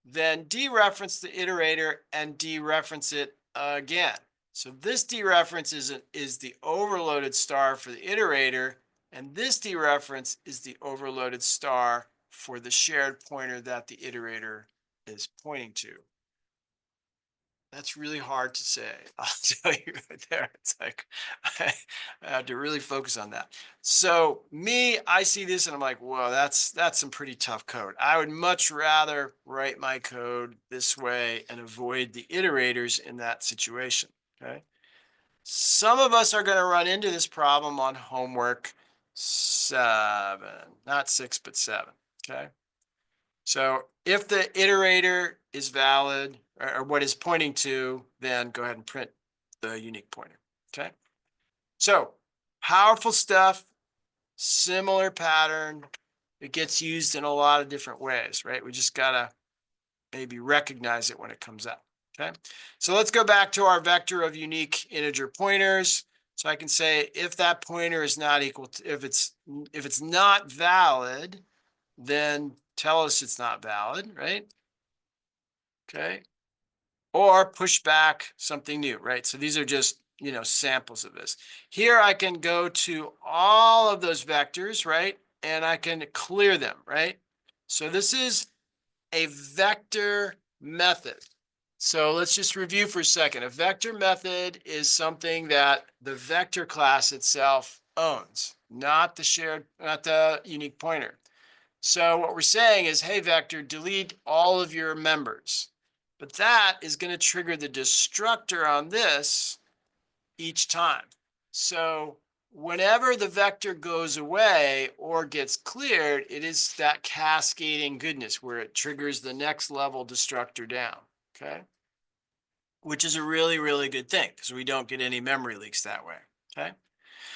then dereference the iterator and dereference it again. So this dereference is the overloaded star for the iterator, and this dereference is the overloaded star for the shared pointer that the iterator is pointing to. That's really hard to say. I'll tell you right there. It's like I have to really focus on that. So me, I see this and I'm like, whoa, that's some pretty tough code. I would much rather write my code this way and avoid the iterators in that situation. Okay. Some of us are going to run into this problem on homework 7, not 6, but 7. Okay. So if the iterator is valid or what is pointing to, then go ahead and print the unique pointer. Okay. So powerful stuff, similar pattern. It gets used in a lot of different ways, right? We just got to maybe recognize it when it comes up. Okay. So let's go back to our vector of unique integer pointers. So I can say if that pointer is not equal to, if it's not valid, then tell us it's not valid, right? Okay. Or push back something new, right? So these are just, samples of this. Here I can go to all of those vectors, right? And I can clear them, right? So this is a vector method. So let's just review for a second. A vector method is something that the vector class itself owns, not the unique pointer. So what we're saying is, hey, vector, delete all of your members. But that is going to trigger the destructor on this each time. So whenever the vector goes away or gets cleared, it is that cascading goodness where it triggers the next level destructor down, okay? Which is a really, really good thing because we don't get any memory leaks that way, okay?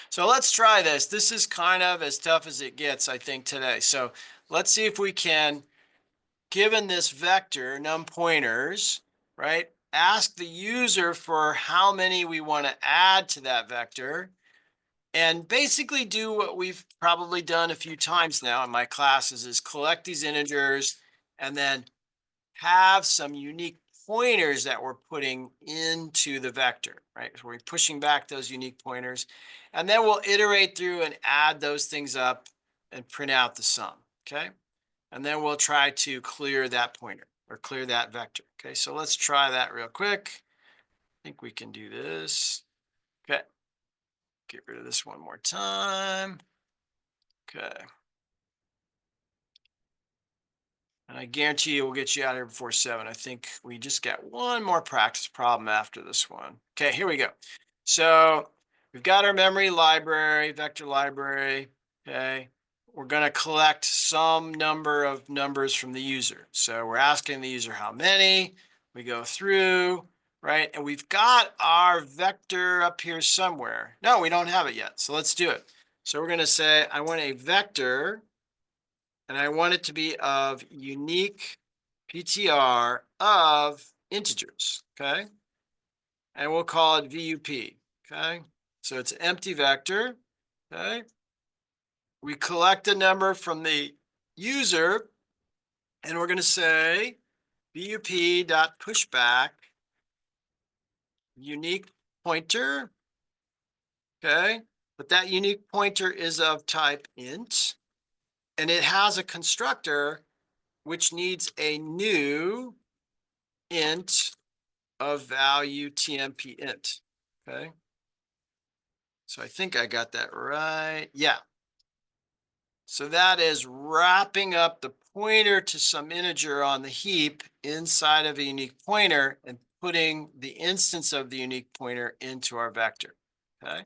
So let's try this. This is kind of as tough as it gets, I think, today. So let's see if we can, given this vector, num pointers, right, ask the user for how many we want to add to that vector and basically do what we've probably done a few times now in my classes is collect these integers and then have some unique pointers that we're putting into the vector, right? So we're pushing back those unique pointers, and then we'll iterate through and add those things up and print out the sum, okay? And then we'll try to clear that pointer or clear that vector, okay? So let's try that real quick. I think we can do this. Okay, get rid of this one more time. Okay. And I guarantee you we'll get you out of here before 7. I think we just got one more practice problem after this one. Okay, here we go. So we've got our memory library, vector library. Okay, we're going to collect some number of numbers from the user. So we're asking the user how many. We go through, right? And we've got our vector up here somewhere. No, we don't have it yet. So let's do it. So we're going to say, I want a vector. And I want it to be of unique PTR of integers, okay? And we'll call it VUP, okay? So it's an empty vector, okay? We collect a number from the user, and we're going to say VUP.pushback unique pointer, okay? But that unique pointer is of type int. And it has a constructor which needs a new int of value tmp int, okay? So I think I got that right. Yeah. So that is wrapping up the pointer to some integer on the heap inside of a unique pointer and putting the instance of the unique pointer into our vector, okay?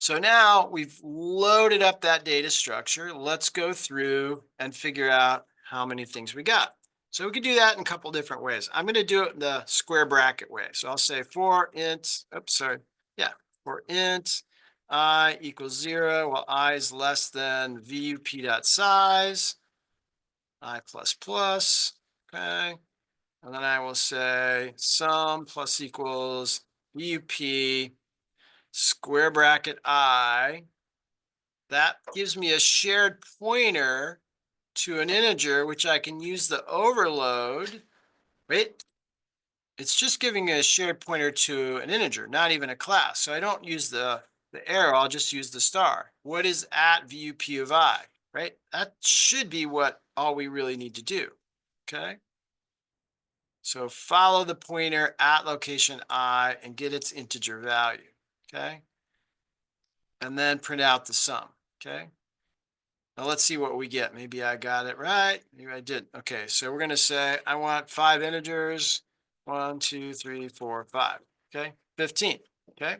So now we've loaded up that data structure. Let's go through and figure out how many things we got. So we could do that in a couple different ways. I'm going to do it in the square bracket way. So I'll say for int, oops, sorry. Yeah, for int I equals 0, while I is less than VUP dot size, I plus plus, okay. And then I will say sum plus equals VUP square bracket I. That gives me a shared pointer to an integer, which I can use the overload, right? It's just giving a shared pointer to an integer, not even a class. So I don't use the arrow, I'll just use the star. What is at VUP of I, right? That should be what all we really need to do, okay? So follow the pointer at location I and get its integer value, okay? And then print out the sum, okay? Now let's see what we get. Maybe I got it right. Maybe I did. Okay, so we're going to say I want 5 integers. 1, 2, 3, 4, 5. Okay, 15. Okay,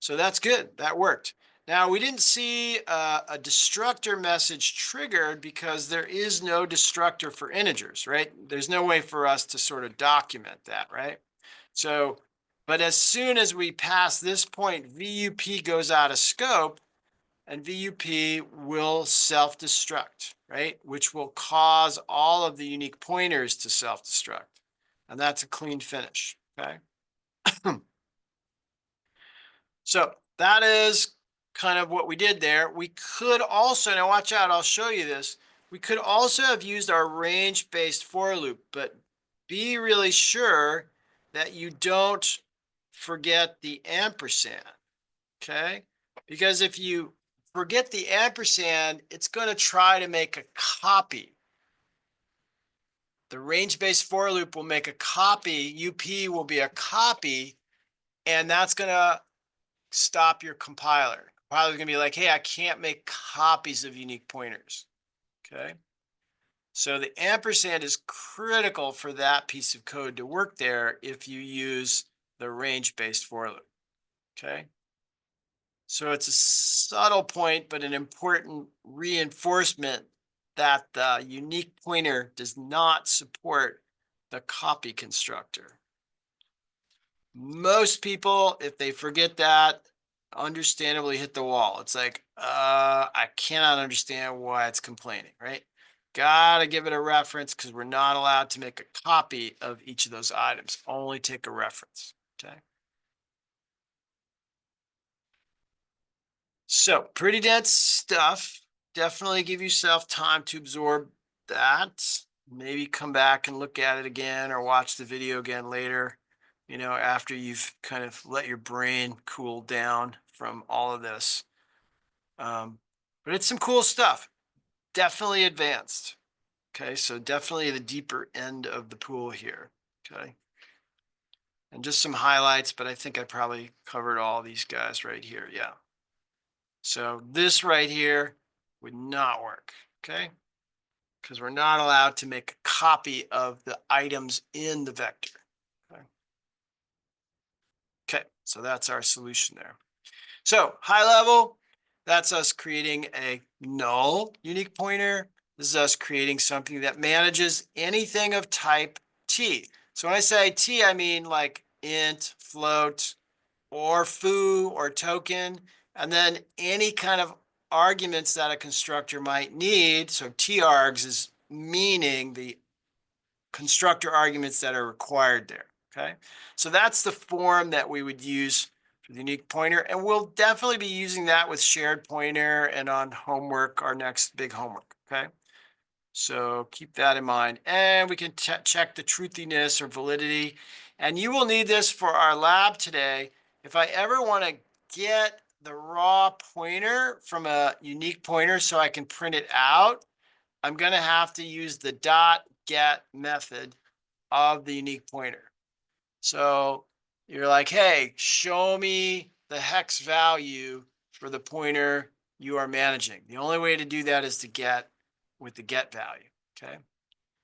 so that's good. That worked. Now we didn't see a destructor message triggered because there is no destructor for integers, right? There's no way for us to sort of document that, right? So, but as soon as we pass this point, VUP goes out of scope, and VUP will self-destruct, right? Which will cause all of the unique pointers to self-destruct. And that's a clean finish, okay? So that is kind of what we did there. We could also, now watch out, I'll show you this. We could also have used our range-based for loop, but be really sure that you don't forget the ampersand, okay? Because if you forget the ampersand, it's going to try to make a copy. The range-based for loop will make a copy. UP will be a copy, and that's going to stop your compiler. Compiler's going to be like, hey, I can't make copies of unique pointers. Okay. So the ampersand is critical for that piece of code to work there if you use the range-based for loop. Okay. So it's a subtle point, but an important reinforcement that the unique pointer does not support the copy constructor. Most people, if they forget that, understandably hit the wall. It's like, I cannot understand why it's complaining, right? Gotta give it a reference because we're not allowed to make a copy of each of those items, only take a reference, okay? So pretty dense stuff. Definitely give yourself time to absorb that. Maybe come back and look at it again or watch the video again later, you know, after you've kind of let your brain cool down from all of this. But it's some cool stuff. Definitely advanced. Okay, so definitely the deeper end of the pool here. Okay. And just some highlights, but I think I probably covered all these guys right here. Yeah. So this right here would not work, okay? Because we're not allowed to make a copy of the items in the vector. Okay, so that's our solution there. So high level, that's us creating a null unique pointer. This is us creating something that manages anything of type T. So when I say T, I mean like int, float, or foo, or token, and then any kind of arguments that a constructor might need. So targs is meaning the constructor arguments that are required there, okay? So that's the form that we would use for the unique pointer, and we'll definitely be using that with shared pointer and on homework, our next big homework, okay? So keep that in mind. And we can check the truthiness or validity. And you will need this for our lab today. If I ever want to get the raw pointer from a unique pointer so I can print it out, I'm going to have to use the .get method of the unique pointer. So you're like, hey, show me the hex value for the pointer you are managing. The only way to do that is to get with the get value, okay?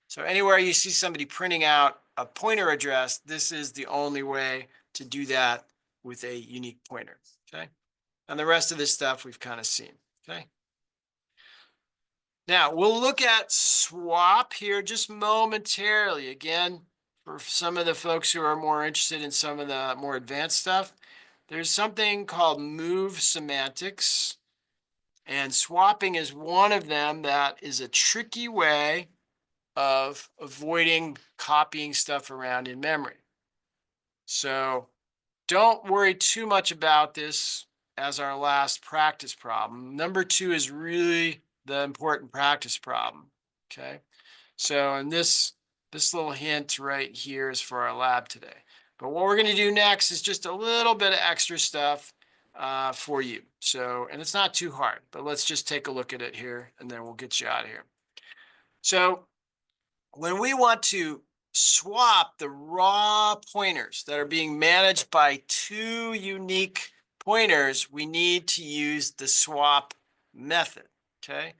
So anywhere you see somebody printing out a pointer address, this is the only way to do that with a unique pointer, okay? And the rest of this stuff we've kind of seen, okay? Now we'll look at swap here just momentarily. Again, for some of the folks who are more interested in some of the more advanced stuff, there's something called move semantics, and swapping is one of them that is a tricky way of avoiding copying stuff around in memory. So don't worry too much about this as our last practice problem. Number 2 is really the important practice problem. Okay. So, and this little hint right here is for our lab today. But what we're going to do next is just a little bit of extra stuff for you. So, and it's not too hard, but let's just take a look at it here and then we'll get you out of here. So when we want to swap the raw pointers that are being managed by 2 unique pointers, we need to use the swap method, okay?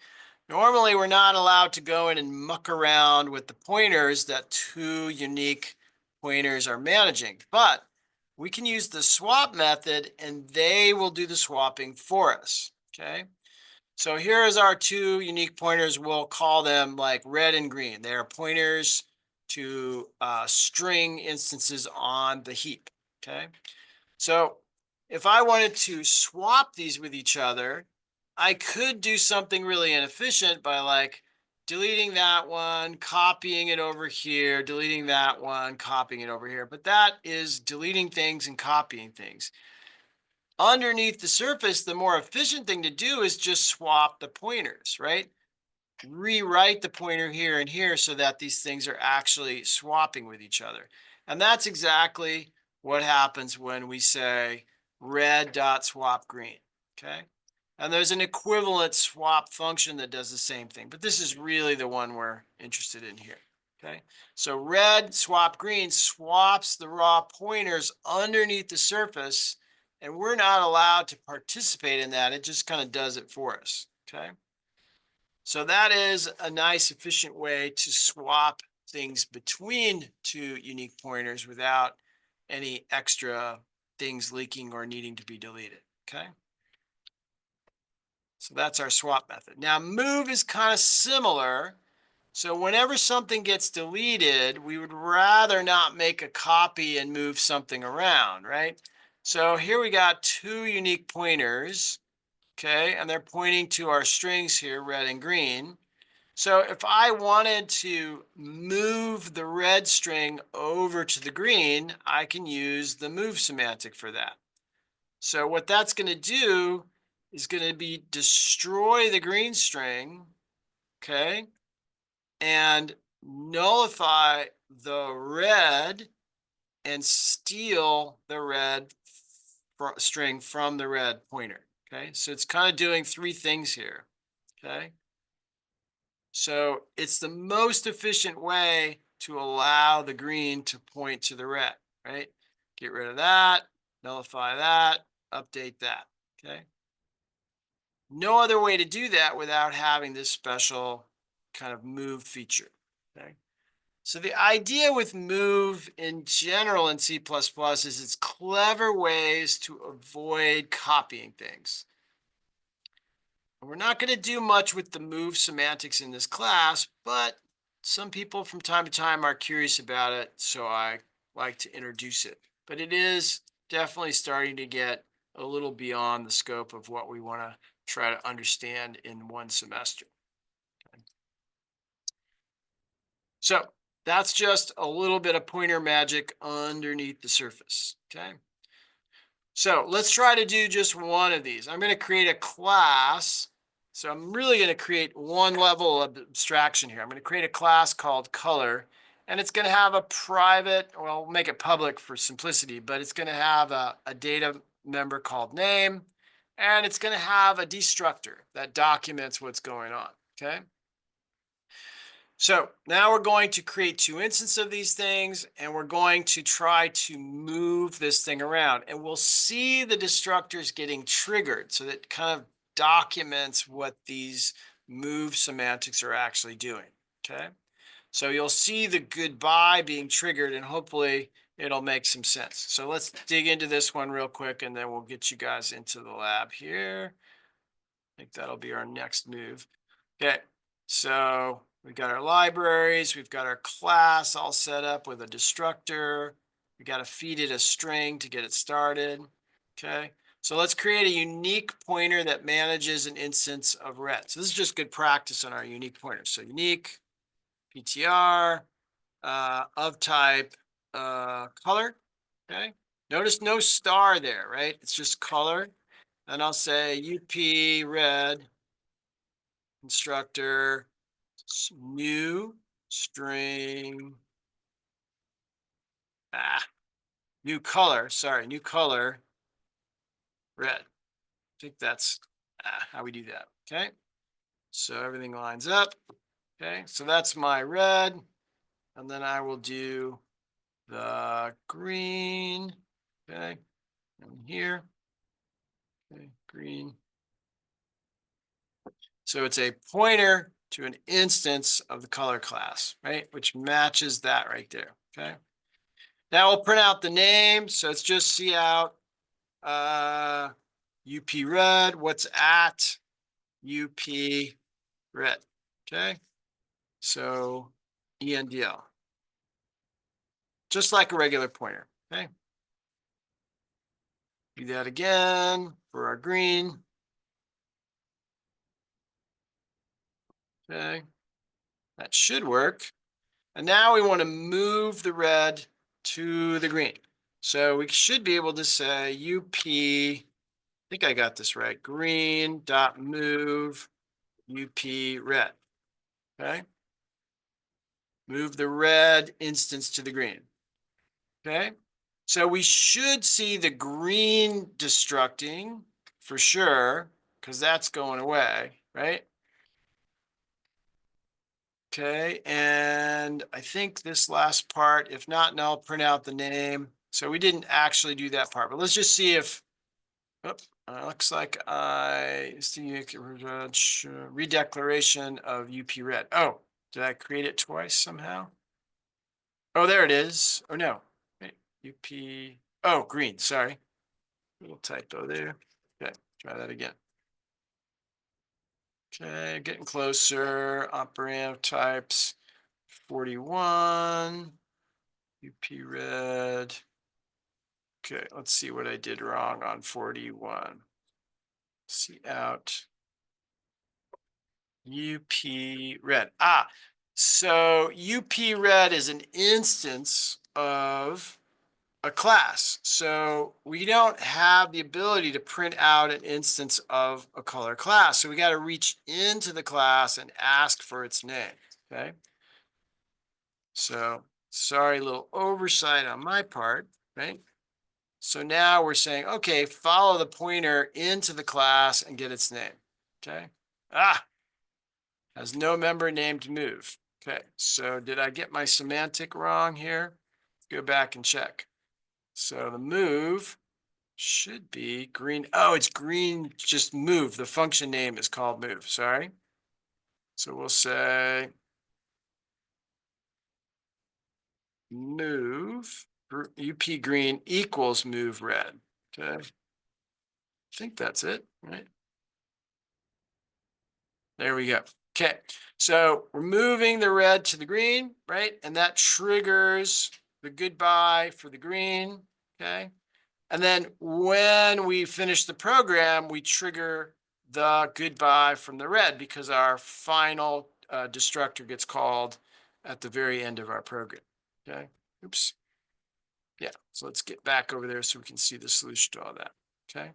Normally, we're not allowed to go in and muck around with the pointers that 2 unique pointers are managing, but we can use the swap method and they will do the swapping for us, okay? So here is our 2 unique pointers. We'll call them like red and green. They are pointers to string instances on the heap, okay? So if I wanted to swap these with each other, I could do something really inefficient by like deleting that one, copying it over here, deleting that one, copying it over here. But that is deleting things and copying things. Underneath the surface, the more efficient thing to do is just swap the pointers, right? Rewrite the pointer here and here so that these things are actually swapping with each other. And that's exactly what happens when we say red dot swap green, okay? And there's an equivalent swap function that does the same thing, but this is really the one we're interested in here, okay? So red swap green swaps the raw pointers underneath the surface, and we're not allowed to participate in that. It just kind of does it for us, okay? So that is a nice, efficient way to swap things between 2 unique pointers without any extra things leaking or needing to be deleted, okay? So that's our swap method. Now, move is kind of similar. So whenever something gets deleted, we would rather not make a copy and move something around, right? So here we got 2 unique pointers, okay? And they're pointing to our strings here, red and green. So if I wanted to move the red string over to the green, I can use the move semantic for that. So what that's going to do is going to be destroy the green string, okay, and nullify the red and steal the red string from the red pointer, okay? So it's kind of doing 3 things here, okay? So it's the most efficient way to allow the green to point to the red, right? Get rid of that, nullify that, update that, okay? No other way to do that without having this special kind of move feature, okay? So the idea with move in general in C++ is it's clever ways to avoid copying things. We're not going to do much with the move semantics in this class, but some people from time to time are curious about it, so I like to introduce it. But it is definitely starting to get a little beyond the scope of what we want to try to understand in one semester. Okay. So that's just a little bit of pointer magic underneath the surface, okay? So let's try to do just one of these. I'm going to create a class. So I'm really going to create one level of abstraction here. I'm going to create a class called color, and it's going to have a private, well, we'll make it public for simplicity, but it's going to have a data member called name, and it's going to have a destructor that documents what's going on, okay? So now we're going to create 2 instances of these things, and we're going to try to move this thing around. And we'll see the destructors getting triggered. So that kind of documents what these move semantics are actually doing. Okay. So you'll see the goodbye being triggered, and hopefully it'll make some sense. So let's dig into this one real quick, and then we'll get you guys into the lab here. I think that'll be our next move. Okay. So we got our libraries, we've got our class all set up with a destructor. We got to feed it a string to get it started. Okay. So let's create a unique pointer that manages an instance of red. So this is just good practice on our unique pointer. So unique PTR of type color. Okay. Notice no star there, right? It's just color. And I'll say UP red constructor new string new color, sorry, new color red. I think that's how we do that. Okay. So everything lines up. Okay. So that's my red. And then I will do the green. Okay. And here. Okay. Green. So it's a pointer to an instance of the color class, right? Which matches that right there. Okay. Now we'll print out the name. So it's just see out UP red. What's at UP red? Okay. So ENDL. Just like a regular pointer. Okay. Do that again for our green. Okay. That should work. And now we want to move the red to the green. So we should be able to say UP, I think I got this right, green dot move UP red. Okay. Move the red instance to the green. Okay. So we should see the green destructing for sure, because that's going away, right? Okay, and I think this last part, if not, now I'll print out the name. So we didn't actually do that part, but let's just see if, looks like it's the redeclaration of UP red. Oh, did I create it twice somehow? Oh, there it is. Oh, no. Wait, UP, oh, green, sorry. Little typo there. Okay, try that again. Okay, getting closer. Operand types 41. UP red. Okay, let's see what I did wrong on 41. See out. UP red. So UP red is an instance of a class. So we don't have the ability to print out an instance of a color class. So we got to reach into the class and ask for its name. Okay. So sorry, a little oversight on my part, right? So now we're saying, okay, follow the pointer into the class and get its name. Okay. Has no member named move. Okay. So did I get my semantic wrong here? Go back and check. So the move should be green. Oh, it's green, just move. The function name is called move. Sorry. So we'll say move UP green equals move red. Okay. I think that's it, right? There we go. Okay. So we're moving the red to the green, right? And that triggers the goodbye for the green. Okay. And then when we finish the program, we trigger the goodbye from the red because our final destructor gets called at the very end of our program. Okay. Oops. Yeah. So let's get back over there so we can see the solution to all that. Okay.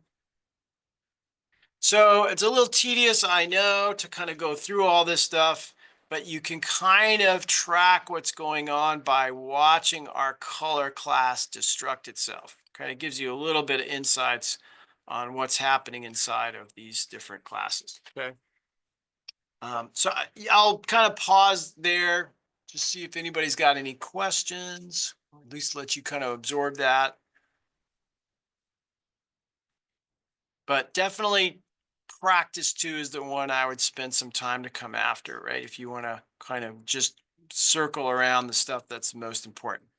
So it's a little tedious, I know, to kind of go through all this stuff, but you can kind of track what's going on by watching our color class destruct itself. Okay, it gives you a little bit of insights on what's happening inside of these different classes. Okay. So I'll kind of pause there to see if anybody's got any questions, or at least let you kind of absorb that. But definitely practice 2 is the one I would spend some time to come after, right? If you want to kind of just circle around the stuff that's most important.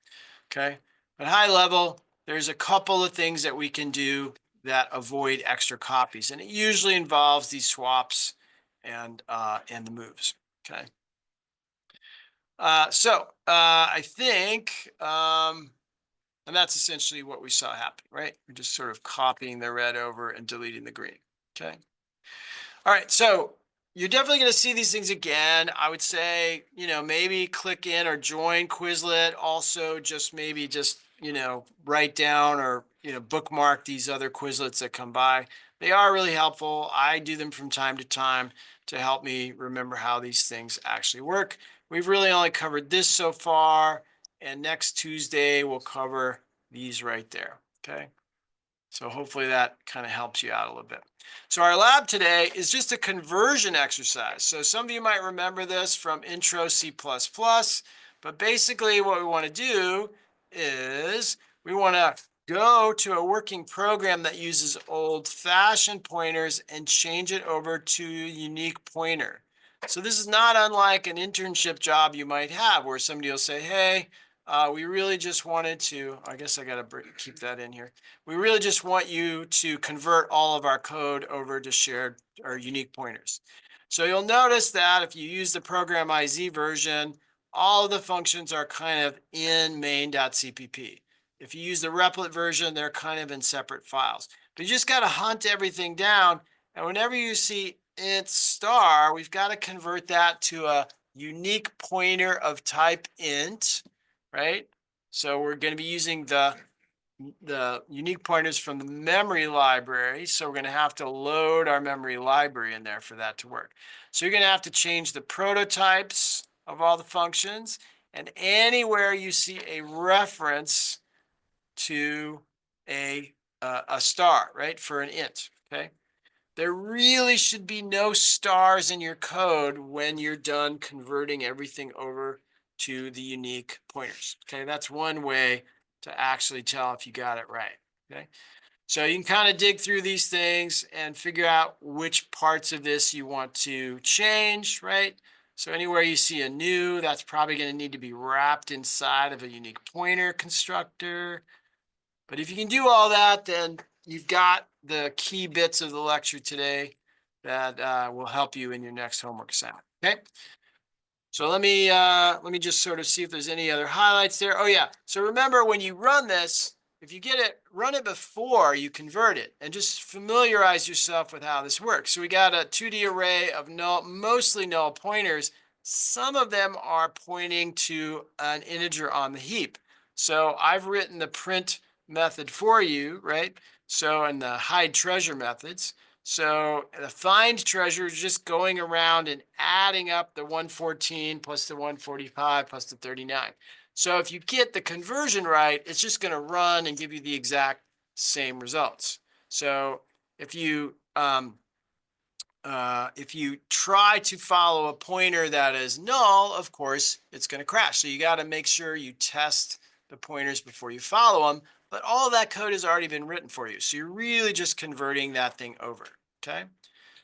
Okay. At high level, there's a couple of things that we can do that avoid extra copies. And it usually involves these swaps and the moves. Okay. I think, and that's essentially what we saw happen, right? We're just sort of copying the red over and deleting the green. Okay. All right. So you're definitely going to see these things again. I would say, maybe click in or join Quizlet. Also, just write down or, bookmark these other Quizlets that come by. They are really helpful. I do them from time to time to help me remember how these things actually work. We've really only covered this so far, and next Tuesday we'll cover these right there. Okay. So hopefully that kind of helps you out a little bit. So our lab today is just a conversion exercise. So some of you might remember this from Intro C++, but basically what we want to do is we want to go to a working program that uses old-fashioned pointers and change it over to a unique pointer. So this is not unlike an internship job you might have where somebody will say, hey, we really just wanted to, I guess I got to keep that in here. We really just want you to convert all of our code over to shared or unique pointers. So you'll notice that if you use the program IZ version, all of the functions are kind of in main.cpp. If you use the replit version, they're kind of in separate files. But you just got to hunt everything down. And whenever you see int star, we've got to convert that to a unique pointer of type int, right? So we're going to be using the unique pointers from the memory library. So we're going to have to load our memory library in there for that to work. So you're going to have to change the prototypes of all the functions, and anywhere you see a reference to a star, right, for an int, okay? There really should be no stars in your code when you're done converting everything over to the unique pointers. Okay, that's one way to actually tell if you got it right. Okay, so you can kind of dig through these things and figure out which parts of this you want to change, right? So anywhere you see a new, that's probably going to need to be wrapped inside of a unique pointer constructor. But if you can do all that, then you've got the key bits of the lecture today that will help you in your next homework assignment. Okay. So let me just sort of see if there's any other highlights there. Oh yeah. So remember when you run this, if you get it, run it before you convert it and just familiarize yourself with how this works. So we got a 2D array of mostly null pointers. Some of them are pointing to an integer on the heap. So I've written the print method for you, right? So in the hide treasure methods. So the find treasure is just going around and adding up the 114 plus the 145 plus the 39. So if you get the conversion right, it's just going to run and give you the exact same results. So if you try to follow a pointer that is null, of course, it's going to crash. So you got to make sure you test the pointers before you follow them. But all of that code has already been written for you. So you're really just converting that thing over, okay?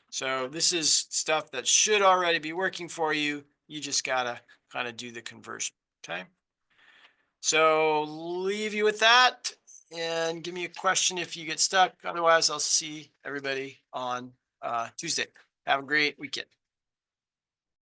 So this is stuff that should already be working for you. You just got to kind of do the conversion, okay? So leave you with that and give me a question if you get stuck. Otherwise, I'll see everybody on Tuesday. Have a great weekend.